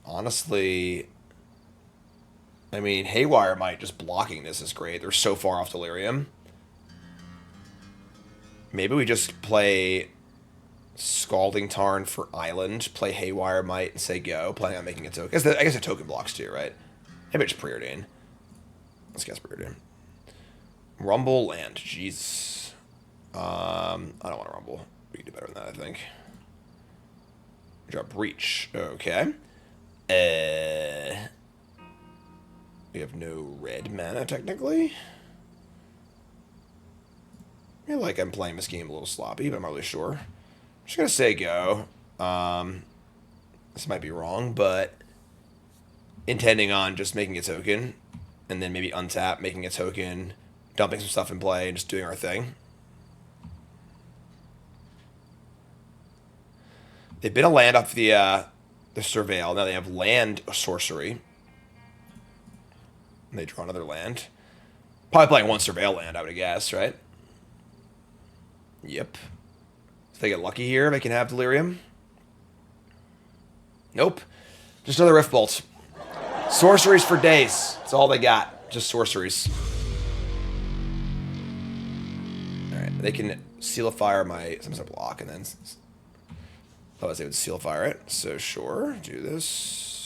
Honestly... I mean, Haywire Mite just blocking this is great. They're so far off Delirium. Maybe we just play Scalding Tarn for Island, play Haywire Mite, and say go, planning on making a token. I guess the token blocks too, right? Maybe it's Preordain. Let's guess Preordain. Rumble land. Jesus. I don't want to Rumble. We can do better than that, I think. We draw Breach. Okay. We have no red mana, technically. I feel like I'm playing this game a little sloppy, but I'm not really sure. I'm just going to say go. This might be wrong, but intending on just making a token, and then maybe untap, making a token, dumping some stuff in play, and just doing our thing. They've been a land off the Surveil. Now they have land sorcery. And they draw another land. Probably playing 1 Surveil land, I would guess, right? Yep. If they get lucky here, they can have Delirium. Nope. Just another Rift Bolt. Sorceries for days. That's all they got. Just sorceries. Alright, they can Seal of Fire my... Sometimes I block, and then... Otherwise they would Seal of Fire it. So sure, do this.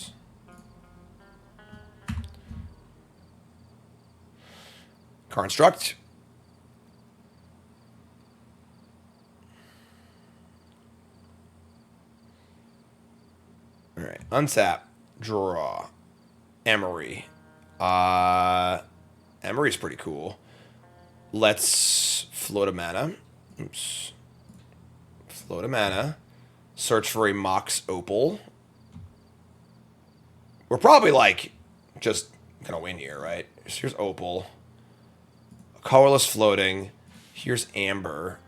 Construct. Alright, untap. Draw. Emry. Emry's pretty cool. Let's float a mana. Oops. Float a mana. Search for a Mox Opal. We're probably, like, just gonna win here, right? Here's Opal. Colorless floating. Here's Amber.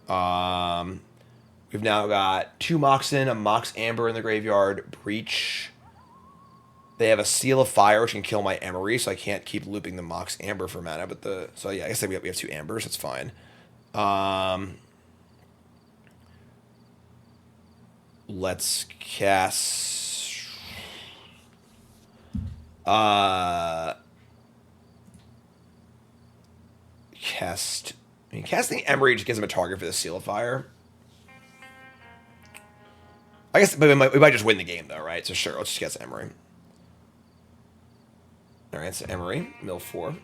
We've now got 2 Moxen, a Mox Amber in the graveyard, Breach. They have a Seal of Fire, which can kill my Emry, so I can't keep looping the Mox Amber for mana. But so yeah, I guess we have 2 Ambers. That's fine. Let's cast. Casting Emry just gives him a target for the Seal of Fire. I guess, but we might just win the game though, right? So sure, let's just cast Emry. Alright, so Emry, mill 4.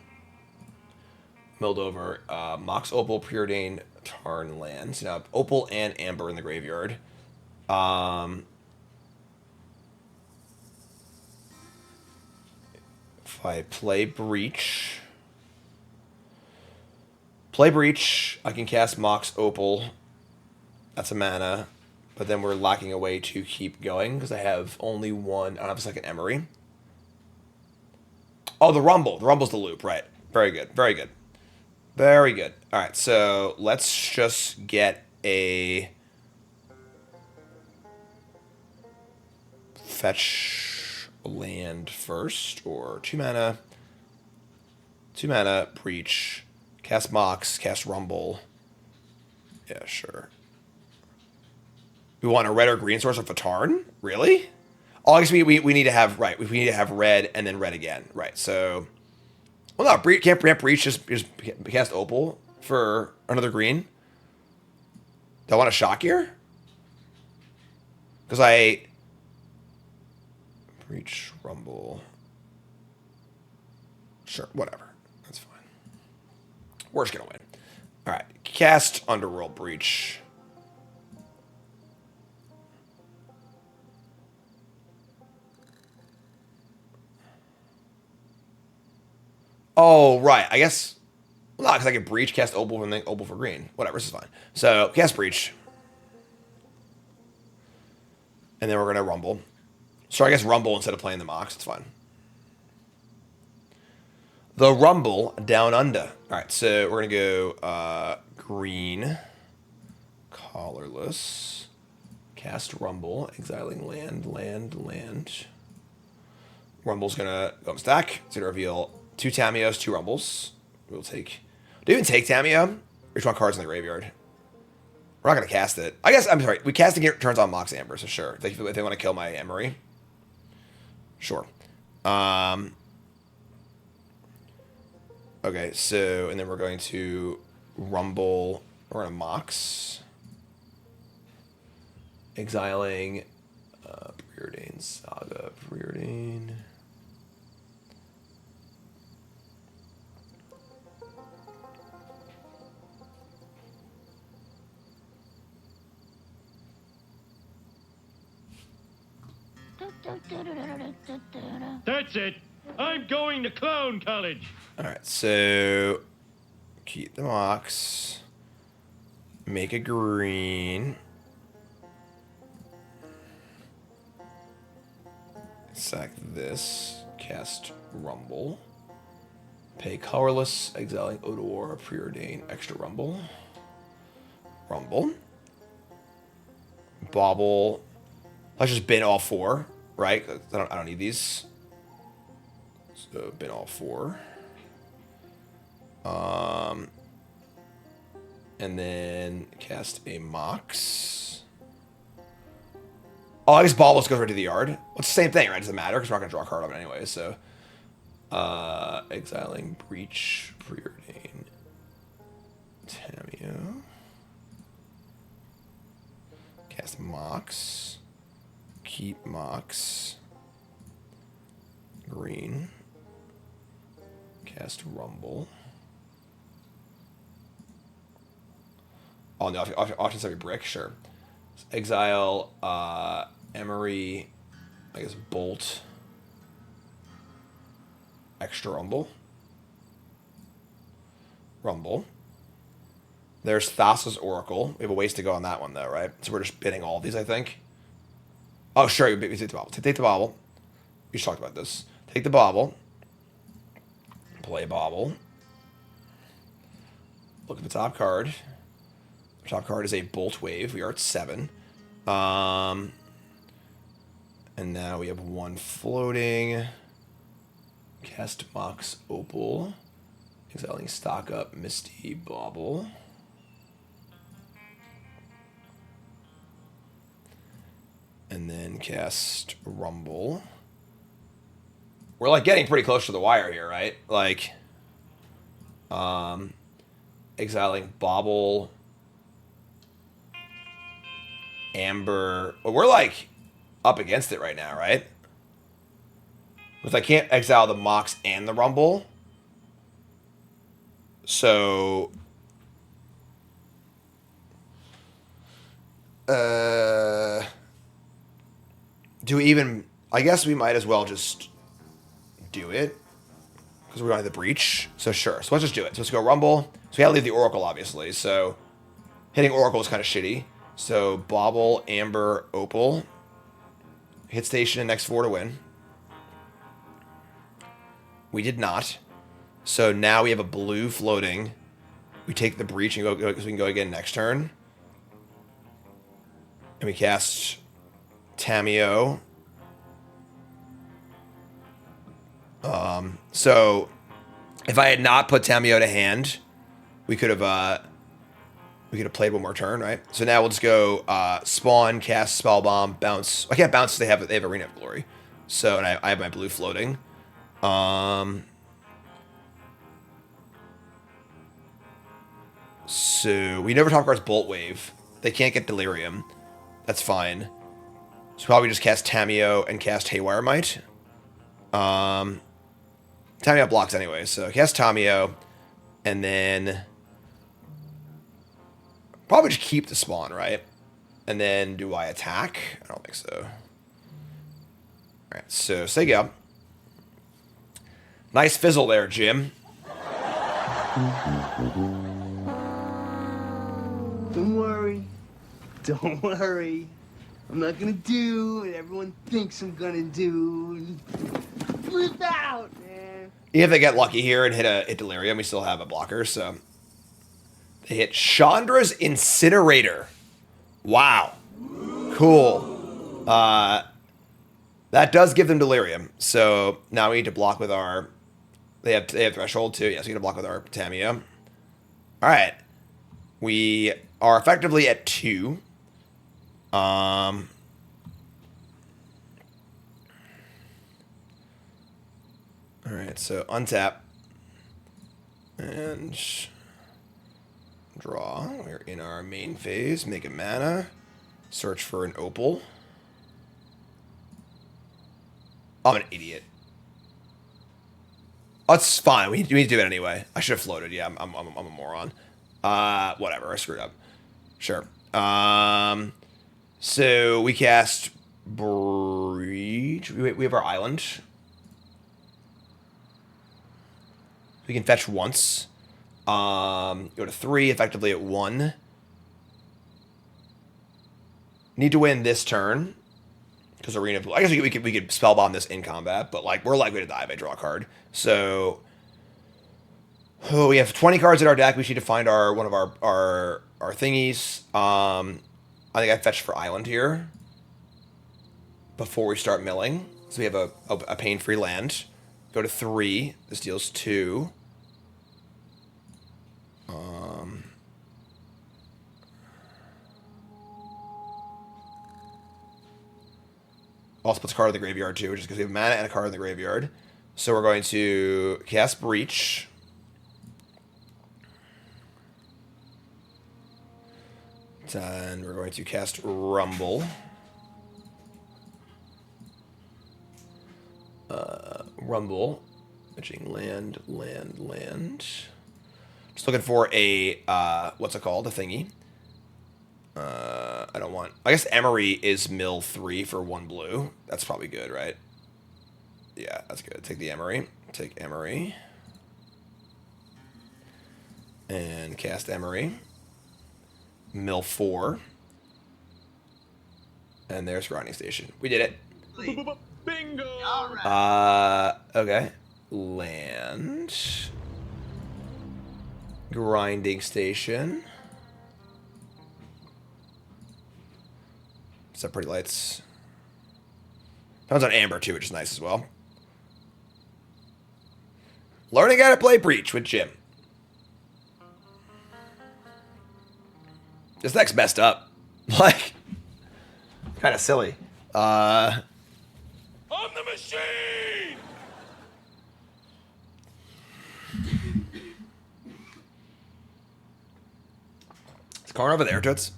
Milled over Mox Opal, Preordain, Tarn land. So now Opal and Amber in the graveyard. If I play Breach... I can cast Mox Opal. That's a mana. But then we're lacking a way to keep going because I have only 1. I don't have a second Emry. Oh, the Rumble. The Rumble's the loop, right. Very good. Very good. Very good. All right, so let's just get a... Fetch land first, or 2 mana. 2 mana, Breach. Cast Mox, cast Rumble. Yeah, sure. We want a red or green source of a Tarn? Really? Oh, I guess we need to have, right, we need to have red and then red again. Right, so... Well, no, can't preempt Breach, just cast Opal for another green. Do I want a Shock Gear? Because I... Breach, Rumble... Sure, whatever. That's fine. We're just going to win. Alright, cast Underworld Breach. Oh, right. I guess... Well, not because I can Breach, cast Opal, and then Opal for green. Whatever, this is fine. So, cast Breach. And then we're going to Rumble. So I guess Rumble instead of playing the Mox. It's fine. The Rumble down under. Alright, so we're going to go green. Colorless. Cast Rumble. Exiling land. Rumble's going to go on stack. It's going to reveal 2 Tamiyos, 2 Rumbles. We'll take... Do you even take Tamiyo? Or just want cards in the graveyard? We're not going to cast it. I guess, I'm sorry. We casting it turns on Mox Amber, so sure. If they want to kill my Emry. Sure. Okay, so, and then we're going to Rumble. We're going to Mox. Exiling Preordain, Saga, Preordain. That's it. I'm going to clown college. Alright, so keep the Mox. Make a green. Sack this. Cast Rumble. Pay colorless. Exiling Otawara, Preordain, extra Rumble. Rumble. Bauble. Let's just bin all 4, right? I don't need these. So bin all 4. And then cast a Mox. Oh, I guess Bauble goes right to the yard. Well, it's the same thing, right? Doesn't matter because we're not gonna draw a card of it anyway. So, exiling Breach, Preordain, Tamiyo. Cast Mox. Keep Mox. Green. Cast Rumble. Oh, no, options every brick, sure. Exile, Emry, I guess Bolt. Extra Rumble. Rumble. There's Thassa's Oracle. We have a ways to go on that one, though, right? So we're just bidding all of these, I think. Oh, sure, we take the Bauble. Take the Bauble. We just talked about this. Take the Bauble. Play Bauble. Look at the top card. The top card is a Bolt Wave. We are at 7. And now we have 1 floating. Cast Mox Opal. Exiling stock up Misty Bauble. And then cast Rumble. We're like getting pretty close to the wire here, right? Like, exiling Bauble, Amber. Well, we're like up against it right now, right? Because I can't exile the Mox and the Rumble. So, do we even... I guess we might as well just do it. Because we're going to the Breach. So sure. So let's just do it. So let's go Rumble. So we gotta leave the Oracle, obviously. So hitting Oracle is kind of shitty. So Bauble, Amber, Opal. Hit station in next 4 to win. We did not. So now we have a blue floating. We take the Breach and go so we can go again next turn. And we cast Tamiyo. So if I had not put Tamiyo to hand, we could have played 1 more turn, right? So now we'll just go spawn, cast Spellbomb, bounce. I can't bounce because they have Arena of Glory. So and I have my blue floating. So we never top cards Bolt Wave. They can't get Delirium. That's fine. So probably just cast Tamiyo and cast Haywire Mite. Tamiyo blocks anyway, so cast Tamiyo, and then probably just keep the spawn, right? And then do I attack? I don't think so. Alright, so Saga. Nice fizzle there, Jim. Don't worry. Don't worry. I'm not gonna do what everyone thinks I'm gonna do. Flip out, man. Even if they get lucky here and hit Delirium, we still have a blocker, so. They hit Chandra's Incinerator. Wow. Cool. That does give them Delirium. So now we need to block with our... They have Threshold too. Yes, we need to block with our Tamiyo. Alright. We are effectively at 2. Alright, so untap. And... Draw. We're in our main phase. Make a mana. Search for an opal. I'm an idiot. That's fine. We need to do it anyway. I should have floated. Yeah, I'm a moron. Whatever. I screwed up. Sure. So we cast Breach. We have our island. We can fetch once. Go to 3, effectively at 1. Need to win this turn. Because Arena... I guess we could Spellbomb this in combat, but like we're likely to die if I draw a card. So... Oh, we have 20 cards in our deck. We need to find one of our thingies. I think I fetched for Island here. Before we start milling. So we have a pain-free land. Go to 3. This deals 2. Also puts a card in the graveyard too, which is because we have mana and a card in the graveyard. So we're going to cast Breach. Then we're going to cast Rumble. Rumble. Fetching land. Just looking for a, what's it called? A thingy. I don't want... I guess Emry is mill 3 for 1 blue. That's probably good, right? Yeah, that's good. Take the Emry. Take Emry. And cast Emry. Mill 4. And there's Grinding Station. We did it. Bingo! Okay. Land. Grinding Station. Some pretty lights. Sounds on Amber too, which is nice as well. Learning how to play Breach with Jim. This deck's messed up. Like, kind of silly. On the machine! Is Karn over there, Toots?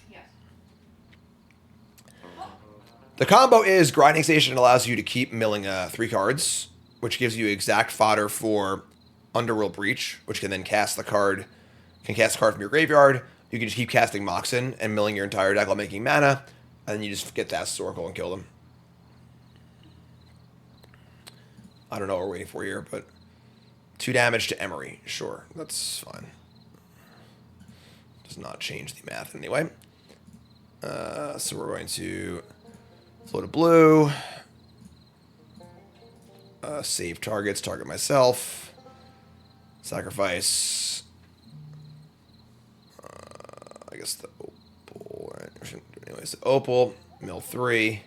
Yes. The combo is Grinding Station allows you to keep milling 3 cards, which gives you exact fodder for Underworld Breach, which can then cast the card. Can cast a card from your graveyard. You can just keep casting Moxin and milling your entire deck while making mana, and then you just get Thassa Oracle and kill them. I don't know what we're waiting for here, but 2 damage to Emry. Sure, that's fine. Does not change the math anyway. So we're going to float a blue. Save targets, target myself. Sacrifice. I guess the opal. Right? Anyways, the opal. Mill 3.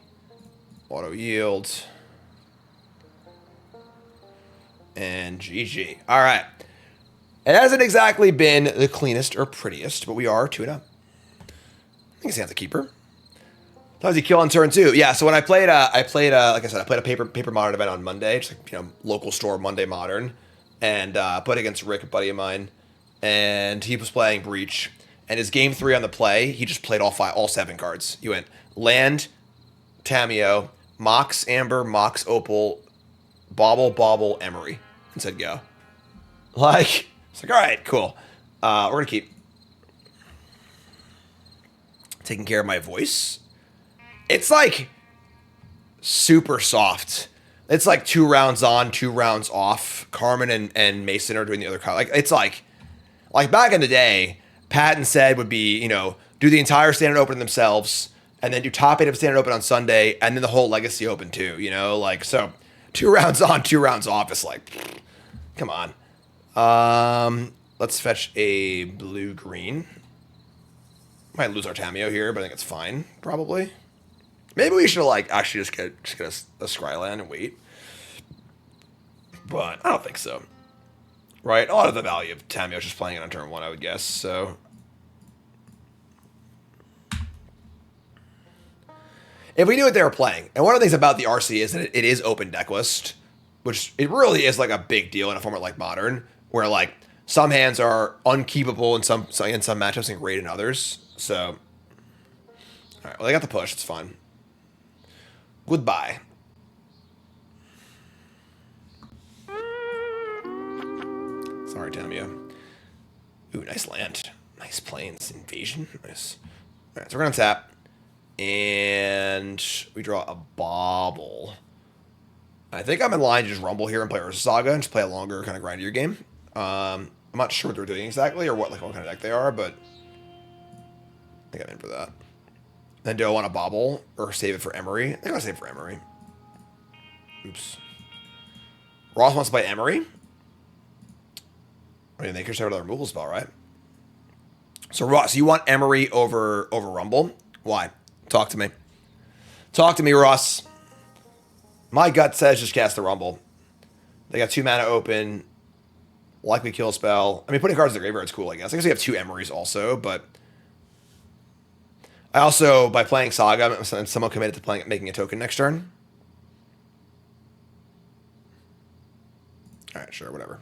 Auto yield. And GG. All right. It hasn't exactly been the cleanest or prettiest, but we are 2-0. I think it stands a keeper. Sometimes you kill on turn 2. Yeah, so when I played, like I said, I played a paper modern event on Monday, just like, local store Monday Modern, and played against Rick, a buddy of mine, and he was playing Breach, And his game 3 on the play, he just played all 7 cards. He went land, Tamiyo, Mox Amber, Mox Opal, Bauble, Emry, and said go. Like, it's like, all right, cool. We're going to keep taking care of my voice. It's like super soft. It's like 2 rounds on, 2 rounds off. Carmen and Mason are doing the other card. Like, it's like back in the day, Pat and Said would be, you know, do the entire Standard Open themselves, and then do top 8 of Standard Open on Sunday, and then the whole Legacy Open too, you know? Like, so 2 rounds on, 2 rounds off. It's like, come on. Let's fetch a blue-green. Might lose our Tamiyo here, but I think it's fine, probably. Maybe we should, like, actually just get a Scryland and wait. But I don't think so. Right? A lot of the value of Tamiyo is just playing it on turn 1, I would guess, so. If we knew what they were playing, and one of the things about the RC is that it is open decklist, which it really is like a big deal in a format like Modern, where like some hands are unkeepable in some matchups and great in others. So, all right, well, they got the push. It's fun. Goodbye. Sorry, Tamiyo. Ooh, nice land. Nice plains. Invasion. Nice. All right, so we're going to tap. And we draw a Bauble. I think I'm in line to just rumble here and play Urza Saga and just play a longer, kind of grindier game. I'm not sure what they're doing exactly or what kind of deck they are, but I think I'm in for that. Then do I want a Bauble or save it for Emry? I think I'll save it for Emry. Oops. Ross wants to play Emry. I mean, they could start with a removal spell, right? So Ross, you want Emry over Rumble? Why? Talk to me. Talk to me, Ross. My gut says just cast the Rumble. They got 2 mana open. Likely kill spell. I mean, putting cards in the graveyard is cool, I guess. I guess we have 2 Emrys also, but I also, by playing Saga, I'm somewhat committed to making a token next turn. All right, sure, whatever.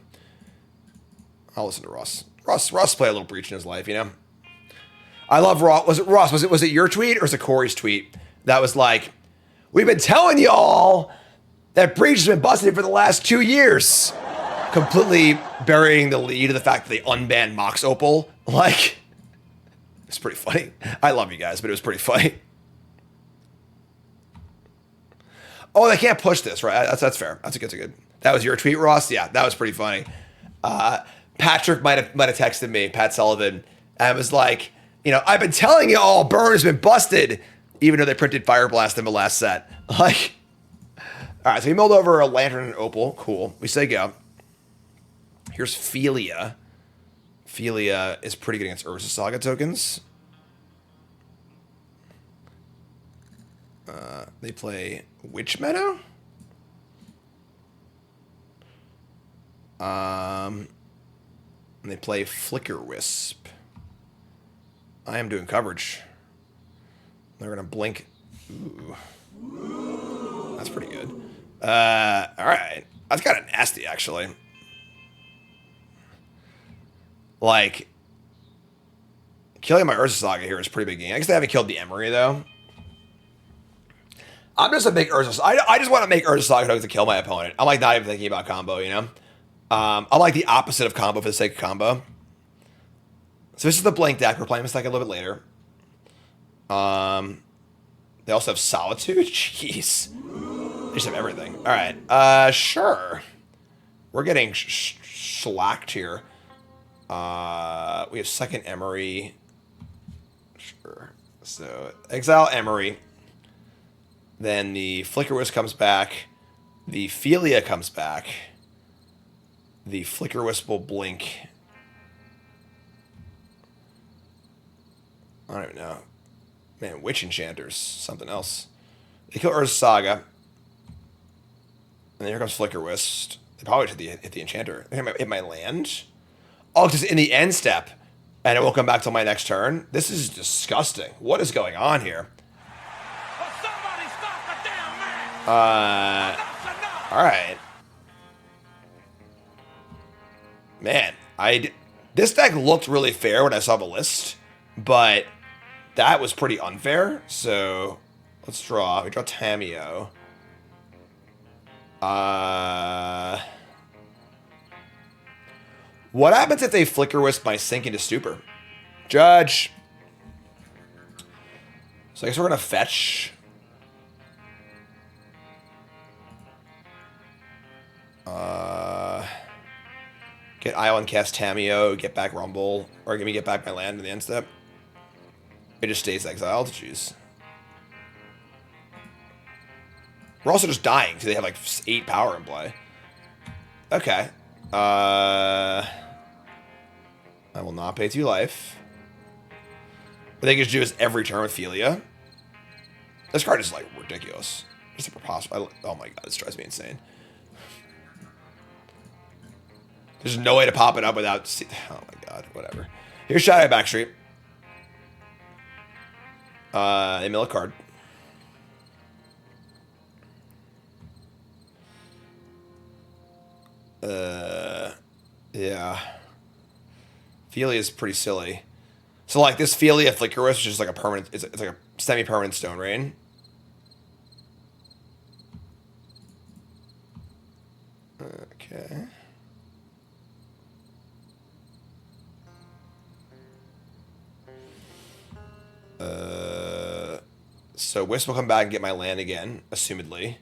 I'll listen to Ross. Ross played a little Breach in his life, you know? I love Ross. Was it Ross? Was it your tweet or was it Corey's tweet that was like, we've been telling y'all that Breach has been busted for the last 2 years, completely burying the lead of the fact that they unbanned Mox Opal. Like, it's pretty funny. I love you guys, but it was pretty funny. Oh, they can't push this, right? That's fair. That's a good. That was your tweet, Ross. Yeah, that was pretty funny. Patrick might have texted me, Pat Sullivan, and was like, you know, I've been telling you all, Burn has been busted, even though they printed Fire Blast in the last set. Like, all right, so we milled over a Lantern and Opal. Cool. We say go. Here's Philia. Philia is pretty good against Urza Saga tokens. They play Witch Meadow. And they play Flicker Wisp. I am doing coverage. They're going to blink. Ooh. That's pretty good. All right. That's kind of nasty, actually. Like, killing my Urza Saga here is a pretty big game. I guess they haven't killed the Emry, though. I'm just a big Urza. I just want to make Urza Saga to kill my opponent. I'm like not even thinking about combo, you know? I'm like the opposite of combo for the sake of combo. So this is the blank deck. We're playing this deck a little bit later. They also have Solitude. Jeez. They just have everything. All right. Sure. We're getting shellacked here. We have second Emry. Sure. So exile Emry. Then the Flicker Wisp comes back. The Philia comes back. The Flicker Wisp will blink. I don't even know. Man, Witch Enchanters. Something else. They kill Urza Saga. And then here comes Flicker Wisp. They probably hit the Enchanter. They hit my land. Oh, just in the end step. And it won't come back till my next turn. This is disgusting. What is going on here? Alright. Man, this deck looked really fair when I saw the list. But that was pretty unfair. So let's draw. We draw Tamiyo. What happens if they Flicker Wisp my Sink into Stupor? Judge. So I guess we're going to fetch. Get Island cast Tamiyo, get back Rumble, or give me get back my land in the end step. It just stays exiled. Jeez. We're also just dying because they have like 8 power in play. Okay. I will not pay 2 life. What they can do is every turn with Philia. This card is like ridiculous. Just preposterous. Oh my god, this drives me insane. There's no way to pop it up without... Oh my god, whatever. Here's Shadow Backstreet. They mill a card. Yeah. Philia is pretty silly. So like this Philia Flicker Wisp is just like a permanent... It's like a semi-permanent Stone Rain. Okay. So Wisp will come back and get my land again, assumedly.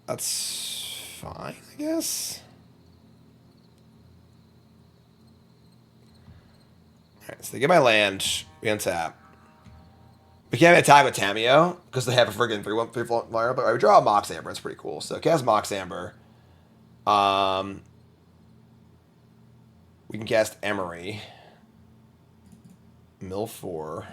That's fine, I guess. Alright, so they get my land. We untap. We can't attack with Tamiyo because they have a friggin' 3/1 flyer, but we draw a Mox Amber. It's pretty cool. So cast Mox Amber. We can cast Emry. Mill 4.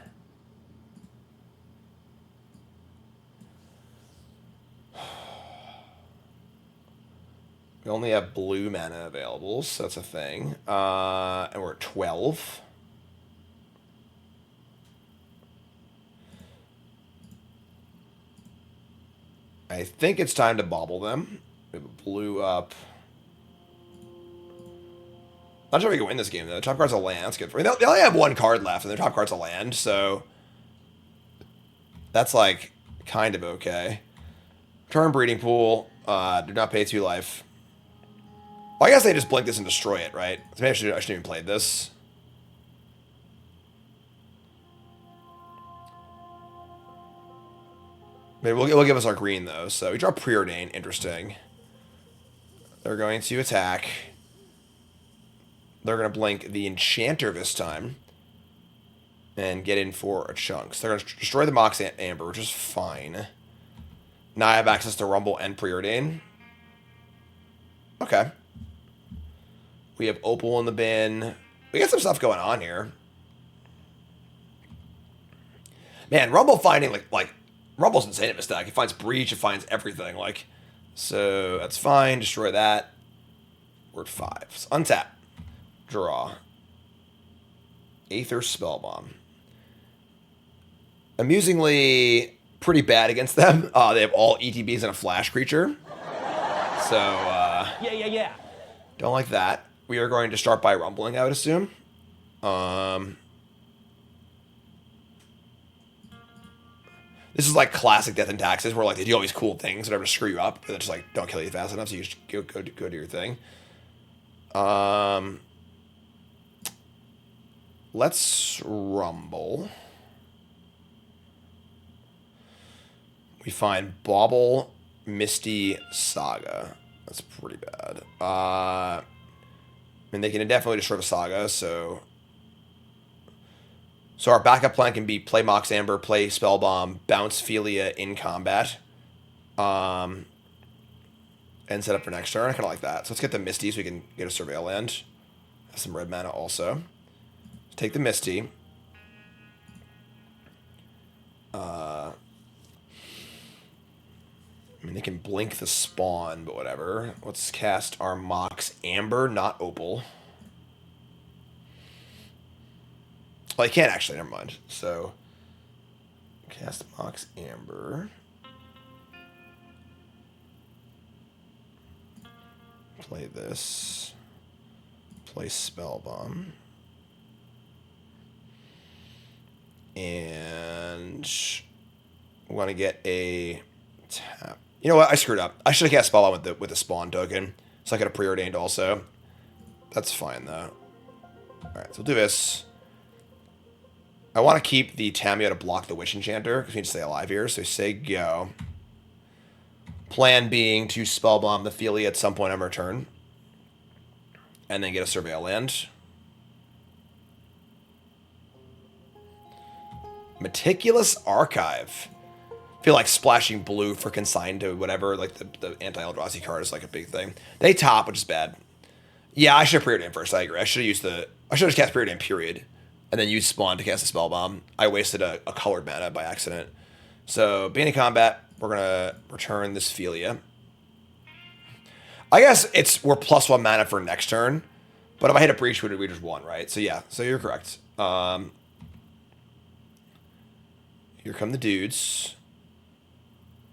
We only have blue mana available, so that's a thing. And we're at 12. I think it's time to Bauble them. We have a blue up. Not sure we can win this game, though. The top card's a land. That's good for me. They only have 1 card left, and their top card's a land, so... That's, like, kind of okay. Turn Breeding Pool. Do not pay 2 life. Well, I guess they just blink this and destroy it, right? So maybe I shouldn't even play this. Maybe we'll give us our green, though. So we draw Preordain. Interesting. They're going to attack. They're going to blink the Enchanter this time. And get in for a chunk. So they're going to destroy the Mox Amber, which is fine. Now I have access to Rumble and Preordain. Okay. We have Opal in the bin. We got some stuff going on here. Man, Rumble finding, like Rumble's insane at this deck. It finds Breach, it finds everything. Like, so that's fine. Destroy that. We're at 5. So untap. Draw. Aether Spellbomb. Amusingly, pretty bad against them. They have all ETBs and a flash creature. So, Yeah. don't like that. We are going to start by rumbling, I would assume. This is like classic Death and Taxes, where like they do all these cool things that are to screw you up, but they just like don't kill you fast enough, so you just go do your thing. Let's rumble. We find Bauble, Misty, Saga. That's pretty bad. I mean, they can definitely destroy the Saga, so our backup plan can be play Mox Amber, play Spellbomb, bounce Philia in combat, and set up for next turn. I kind of like that. So let's get the Misty so we can get a Surveil land. Have some red mana also. Let's take the Misty. I mean, they can blink the spawn, but whatever. Let's cast our Mox Amber, not Opal. Well, I can't actually. Never mind. So, cast Mox Amber. Play this. Play Spellbomb. And we want to get a tap. You know what? I screwed up. I should have cast Spellbomb with the spawn token. So I could have preordained also. That's fine though. Alright, so we'll do this. I want to keep the Tamiyo to block the Witch Enchanter, because we need to stay alive here. So we say go. Plan being to Spellbomb the Philia at some point on our turn. And then get a Surveil land. Meticulous Archive. I feel like splashing blue for consign to whatever, like the anti-Eldrazi card is like a big thing. They top, which is bad. Yeah, I should have Preordain first, I agree. I should have just cast Preordain, period. And then used Spawn to cast a Spellbomb. I wasted a colored mana by accident. So, being in combat, we're gonna return this Philia. I guess we're +1 mana for next turn. But if I hit a Breach, we just won, right? So yeah, so you're correct. Here come the dudes.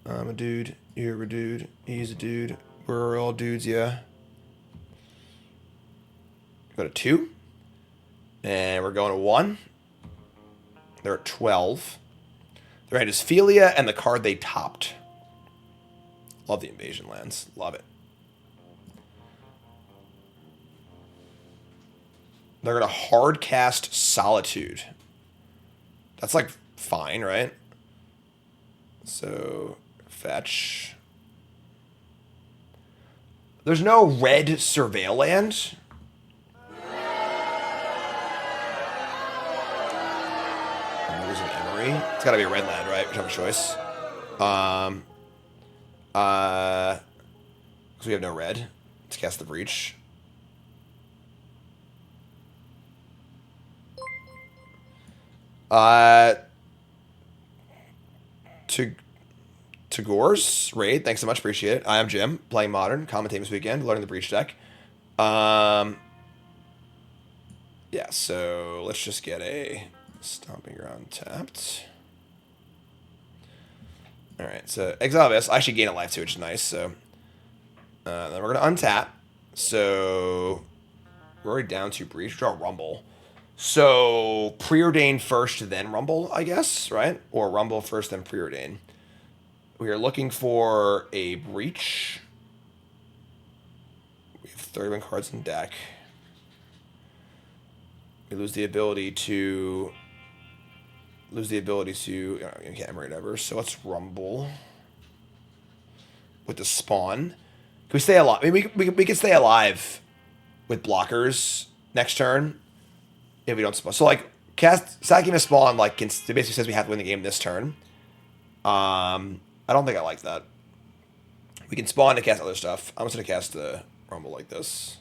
I'm a dude. You're a dude. He's a dude. We're all dudes, yeah. Go to 2. And we're going to 1. They're at 12. Their hand is Philia and the card they topped. Love the invasion lands. Love it. They're going to hard cast Solitude. That's like fine, right? So, fetch. There's no red Surveil land. And there's an Emry. It's got to be a red land, right? We don't have a choice. Because we have no red. Let's cast the Breach. To Gore's raid, thanks so much, appreciate it. I am Jim, playing Modern, commentating this weekend, learning the Breach deck. Yeah, so let's just get a Stomping Ground tapped. Alright, so exile this. I actually gain a life too, which is nice, so then we're gonna untap. So we're already down to Breach, draw Rumble. So, Preordain first, then Rumble, I guess, right? Or Rumble first, then Preordain. We are looking for a Breach. We have 31 cards in deck. We lose the ability to... you know, you can't Emry ever. So let's Rumble. With the Spawn. Can we stay alive? I mean, we can stay alive with blockers next turn. If we don't spawn. So, like, sacking a Spawn, like, it basically says we have to win the game this turn. I don't think I like that. We can spawn to cast other stuff. I'm just going to cast the Rumble like this.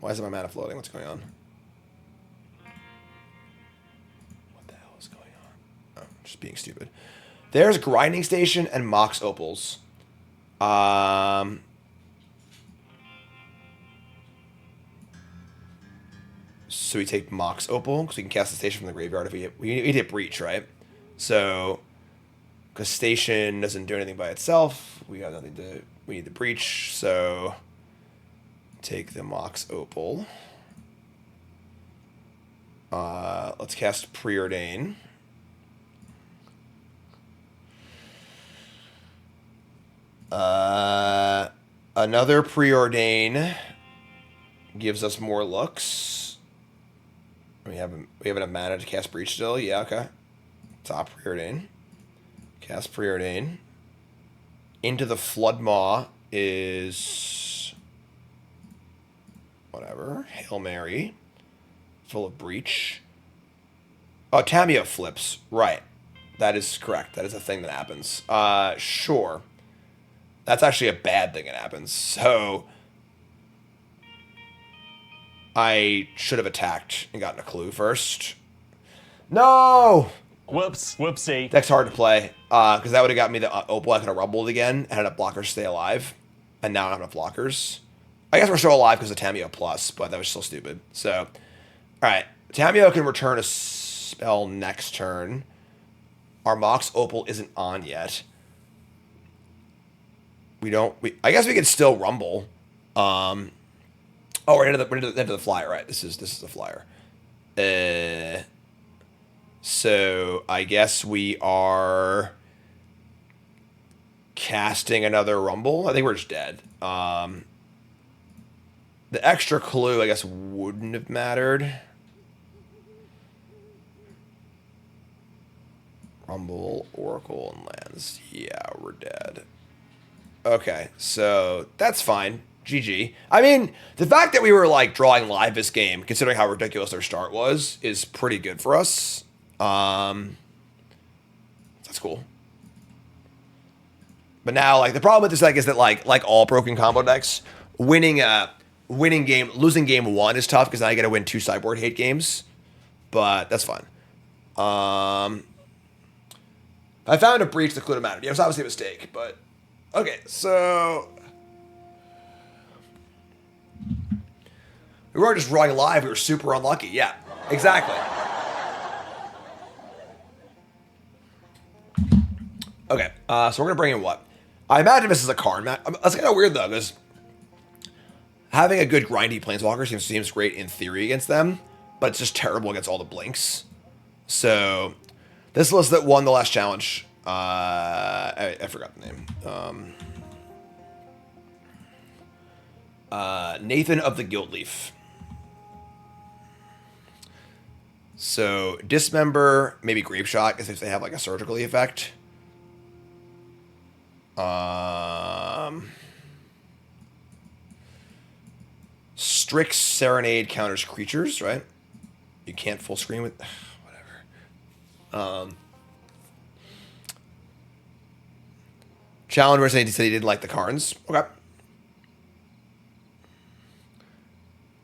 Why isn't my mana floating? What's going on? What the hell is going on? Oh, just being stupid. There's Grinding Station and Mox Opals. So we take Mox Opal, because we can cast the station from the graveyard if we hit Breach, right? So, because station doesn't do anything by itself, we have nothing to, we need the Breach, so take the Mox Opal. Let's cast Preordain. Another Preordain gives us more looks. We have enough mana to cast Breach still. Yeah, okay. Top Preordain. Cast Preordain. Into the Flood Maw is whatever. Hail Mary. Full of Breach. Oh, Tamiyo flips. Right. That is correct. That is a thing that happens. Sure. That's actually a bad thing that happens. So I should have attacked and gotten a clue first. No! Whoops. Whoopsie. Deck's hard to play. Because that would have got me the Opal. I could have rumbled again and had a blocker stay alive. And now I don't have enough blockers. I guess we're still alive because of Tamiyo plus, but that was still stupid. So, alright. Tamiyo can return a spell next turn. Our Mox Opal isn't on yet. I guess we could still rumble. Oh, we're into the flyer, right? This is the flyer. So I guess we are casting another Rumble. I think we're just dead. The extra clue, I guess, wouldn't have mattered. Rumble, Oracle, and lands. Yeah, we're dead. Okay, so that's fine. GG. I mean, the fact that we were like drawing live this game, considering how ridiculous their start was, is pretty good for us. That's cool. But now, like, the problem with this deck is that like all broken combo decks, losing game 1 is tough because now you got to win 2 sideboard hate games. But that's fine. I found a breach that could have mattered. Yeah, it was obviously a mistake, but okay. So we weren't just drawing live; we were super unlucky. Yeah, exactly. Okay, so we're gonna bring in what? I imagine this is a Karn match. That's kind of weird though, because having a good grindy planeswalker seems great in theory against them, but it's just terrible against all the blinks. So this list that won the last challenge, I forgot the name. Nathan of the Guild Leaf. So Dismember, maybe Grape Shot, because if they have like a surgical effect. Strix Serenade counters creatures, right? You can't full screen with whatever. Challenger said he didn't like the Karns. Okay.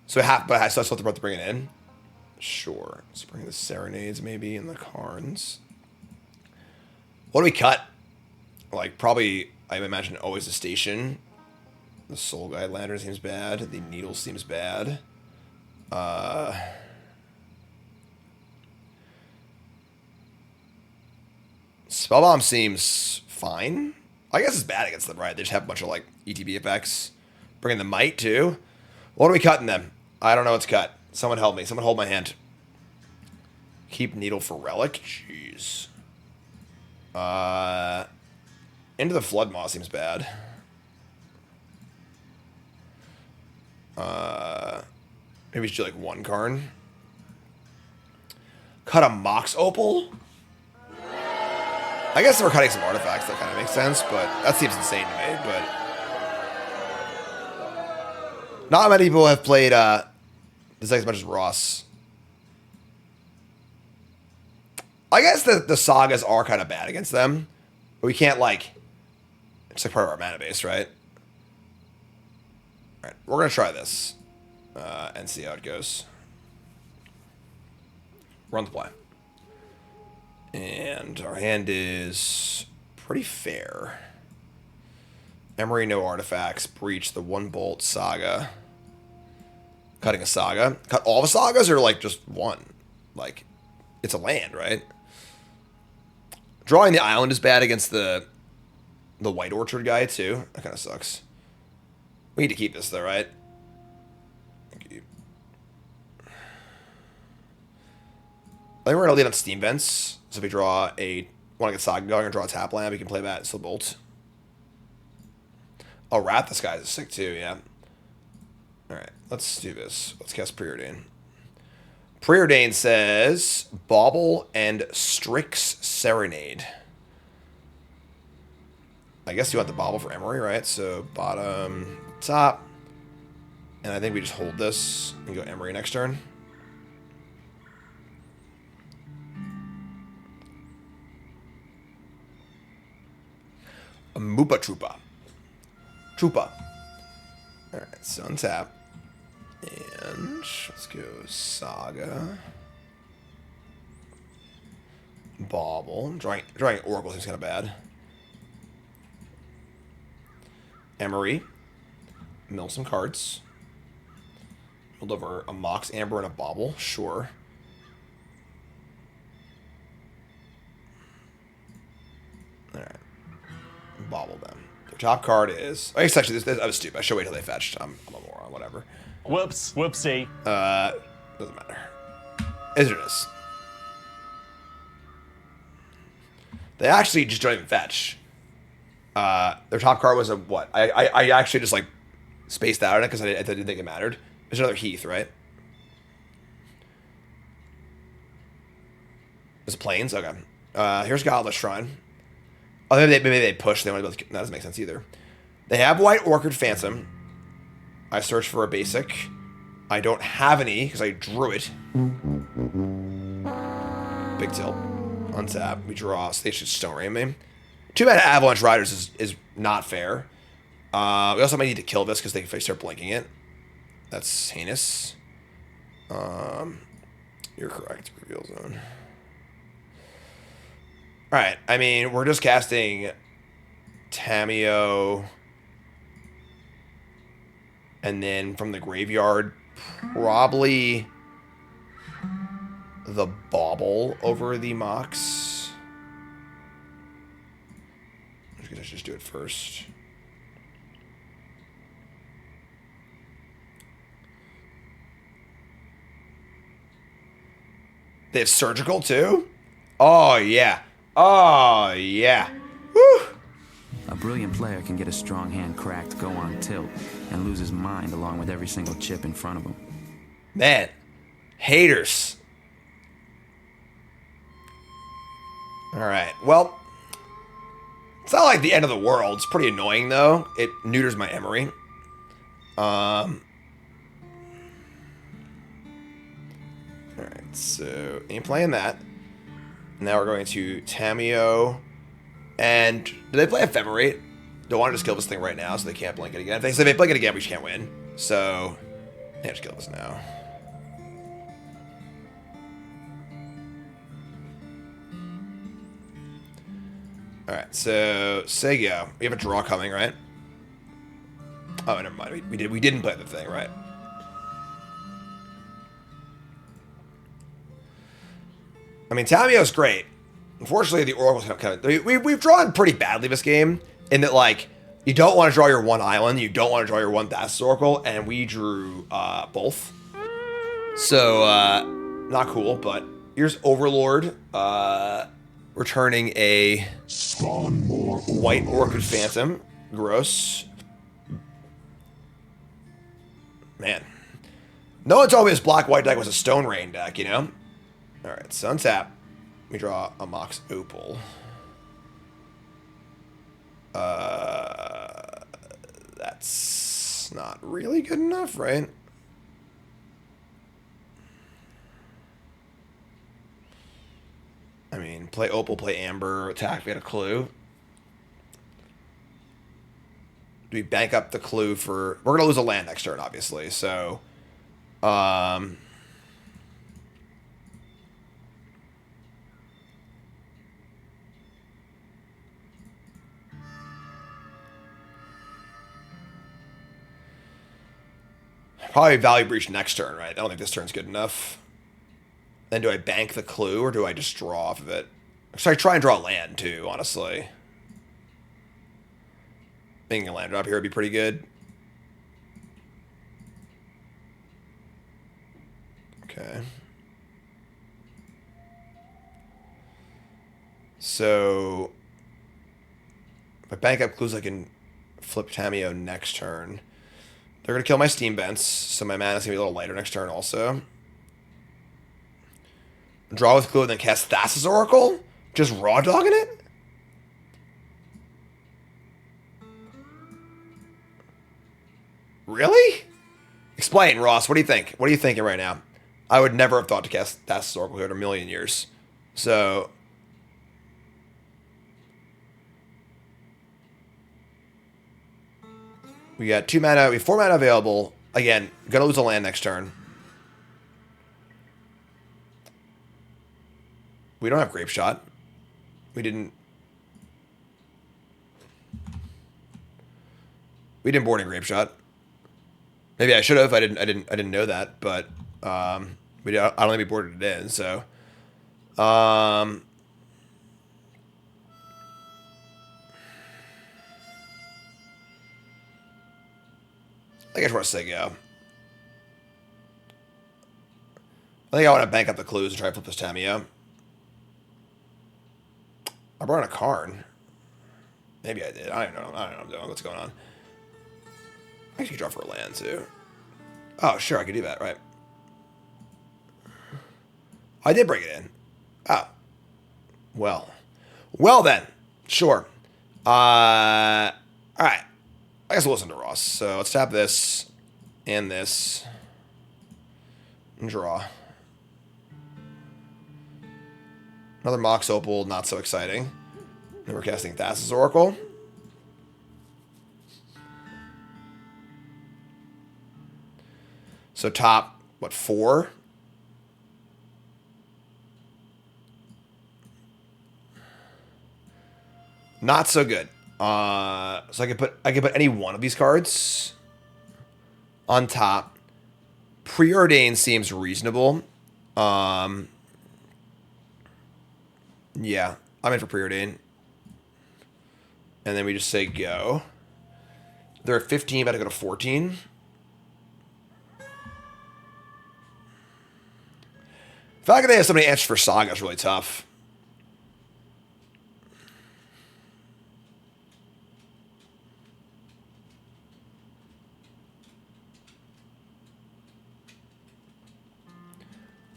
So I still have to bring it in. Sure. Let's bring the Serenades maybe and the Karns. What do we cut? Like, probably, I imagine, always the Station. The Soul Guide Lantern seems bad. The Needle seems bad. Spellbomb seems fine. I guess it's bad against them, right? They just have a bunch of, like, ETB effects. Bringing the Mite, too. What are we cutting them? I don't know what's cut. Someone help me. Someone hold my hand. Keep Needle for Relic? Jeez. Into the Flood Maw seems bad. Maybe just do like one Karn. Cut a Mox Opal? I guess we're cutting some artifacts. That kind of makes sense, but that seems insane to me. But not many people have played this deck as much as Ross. I guess the Sagas are kind of bad against them, but we can't like. It's like part of our mana base, right? All right, we're gonna try this and see how it goes. Run the play. And our hand is pretty fair. Emry, no artifacts. Breach, the 1-bolt Saga. Cutting a Saga. Cut all the Sagas or like just one? Like, it's a land, right? Drawing the island is bad against the White Orchard guy too. That kind of sucks. We need to keep this though, right? I think we're gonna lead on Steam Vents. So if we draw want to get Saga going or draw a tap land, we can play that and still bolt. Oh, Wrath this guy is sick too, yeah. Alright, let's do this. Let's cast Preordain. Preordain says Bauble and Strix Serenade. I guess you want the Bauble for Emry, right? So bottom, top. And I think we just hold this and go Emry next turn. A Moopa Troopa. Troopa. Alright, so untap. And let's go Saga. Bauble. Drawing Oracle seems kind of bad. Emry. Mill some cards. Build over a Mox Amber and a Bauble. Sure. Alright. Bauble them. Their top card is... I guess actually, I was stupid. I should wait till they fetched. I'm a moron. Whatever. Whoops. Whoopsie. Doesn't matter. Is it is. They actually just don't even fetch. Their top card was a what? I actually just like spaced out on it because I didn't think it mattered. There's another Heath, right? There's Plains? Okay. Here's Godless Shrine. Oh, maybe they push. They want to go. That doesn't make sense either. They have White Orchid Phantom. I searched for a basic. I don't have any because I drew it. Big tilt. Untap. We draw. So they should Stone Rain me. 2-mana Avalanche Riders is not fair. We also might need to kill this because if they start blinking it. That's heinous. You're correct. Reveal Zone. Alright, I mean, we're just casting Tamiyo. And then from the graveyard, probably the Bauble over the Mox. I'm gonna just do it first. They have Surgical too? Oh yeah. Oh yeah. Woo! A brilliant player can get a strong hand cracked, go on tilt, and lose his mind along with every single chip in front of him. Man, haters. Alright, well, it's not like the end of the world. It's pretty annoying, though. It neuters my Emry. Alright, so ain't playing that. Now we're going to Tamiyo. And do they play Ephemerate? Don't want to just kill this thing right now so they can't blink it again. If they blink it again, we just can't win. So, yeah, just kill this now. Alright, so Saga. We have a draw coming, right? Oh, never mind. We didn't play the thing, right? I mean, Tamiyo's great. Unfortunately, the Oracle's kind of... We've drawn pretty badly this game, in that, like, you don't want to draw your one island, you don't want to draw your one Thassa Oracle, and we drew both. So, not cool, but here's Overlord, returning a White Orchid Phantom. Gross. Man. No one told me this black-white deck was a Stone Rain deck, you know? Alright, so untap. We draw a Mox Opal. That's not really good enough, right? I mean, play Opal, play Amber, attack, we had a clue. Do we bank up the clue for... We're going to lose a land next turn, obviously, so... Probably Value Breach next turn, right? I don't think this turn's good enough. Then do I bank the clue, or do I just draw off of it? So I try and draw land, too, honestly. Making a land drop here would be pretty good. Okay. So... if I bank up clues, I can flip Tamiyo next turn. They're going to kill my Steam Vents, so my mana's going to be a little lighter next turn also. Draw with clue and then cast Thassa's Oracle? Just raw dogging it? Really? Explain, Ross. What do you think? What are you thinking right now? I would never have thought to cast Thassa's Oracle here in a million years. So... we got 2 mana, we have 4 mana available. Again, gonna lose a land next turn. We don't have Grape Shot. We didn't board in Grape Shot. Maybe I should have. I didn't know that, but I don't think we boarded it in, so I guess we're gonna say go. I think I want to bank up the clues and try to flip this Tamiyo. I brought in a Karn. Maybe I did. I don't know. I don't know what I'm doing. What's going on? I actually draw for a land too. Oh, sure, I could do that, right? I did bring it in. Oh. Well. Well then. Sure. Alright. I guess we'll listen to Ross. So let's tap this and this. And draw. Another Mox Opal, not so exciting. Then we're casting Thassa's Oracle. So top, what, 4? Not so good. So I could put any one of these cards on top. Preordain seems reasonable. Yeah, I'm in for Preordain. And then we just say go. They're at 15, about to go to 14. The fact that they have so many answers for Saga is really tough.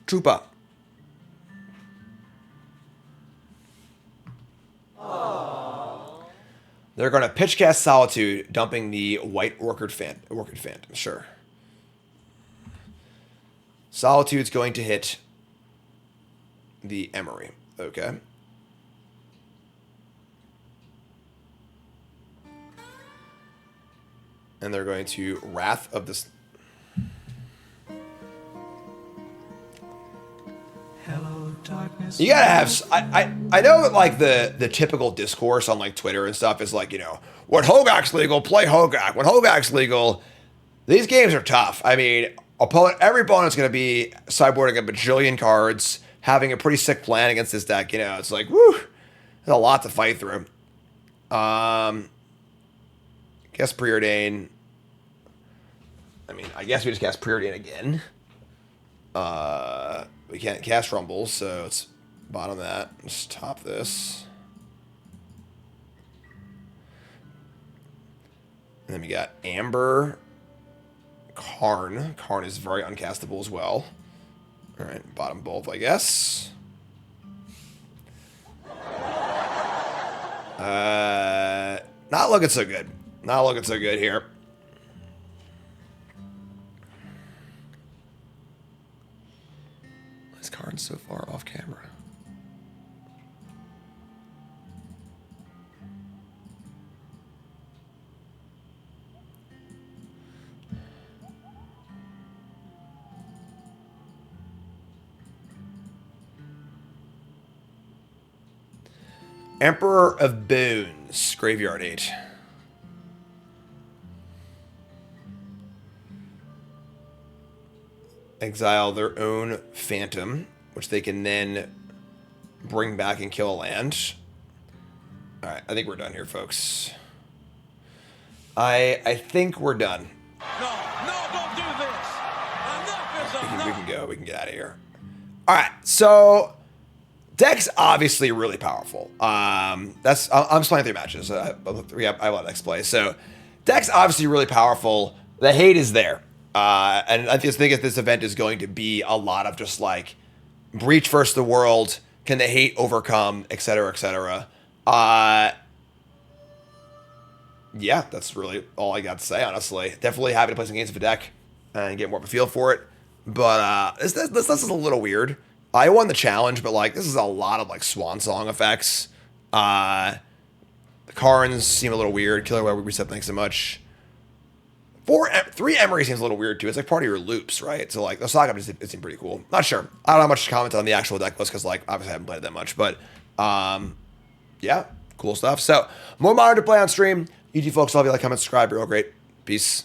Troopa. They're going to pitch cast Solitude, dumping the white Orchid Phantom. Sure. Solitude's going to hit the Emry. Okay. And they're going to Wrath of the... Hello, darkness. You gotta have... I know that, like, the typical discourse on, like, Twitter and stuff is, like, you know, when Hogak's legal, play Hogak. When Hogak's legal, these games are tough. I mean, every opponent's gonna be sideboarding a bajillion cards, having a pretty sick plan against this deck. You know, it's like, woo, there's a lot to fight through. Guess Preordain. I mean, I guess we just cast Preordain again. We can't cast Rumble, so it's bottom that. Just top this. And then we got Amber, Karn. Karn is very uncastable as well. All right, bottom both, I guess. Not looking so good. Not looking so good here. This card's so far off camera. Emperor of Bones, Graveyard 8. Exile their own Phantom, which they can then bring back and kill a land. Alright, I think we're done here, folks. I think we're done. No, don't do this. Enough is enough. We can go. We can get out of here. Alright, so... Deck's obviously really powerful. I'm just playing 3 matches. I let Dex play. So, Deck's obviously really powerful. The hate is there. And I just think that this event is going to be a lot of just like Breach versus the world. Can the hate overcome, etc., etc. Yeah, that's really all I got to say, honestly. Definitely happy to play some games of a deck and get more of a feel for it. But this is a little weird. I won the challenge, but like this is a lot of like Swan Song effects. The Karns seem a little weird. Killer Web reset, thanks so much. 3 Emry seems a little weird too. It's like part of your loops, right? So like the Saga it seemed pretty cool. Not sure. I don't have much to comment on the actual deck list because like obviously I haven't played it that much, but yeah, cool stuff. So more Modern to play on stream. You folks, love you, like, comment, subscribe. You're all great. Peace.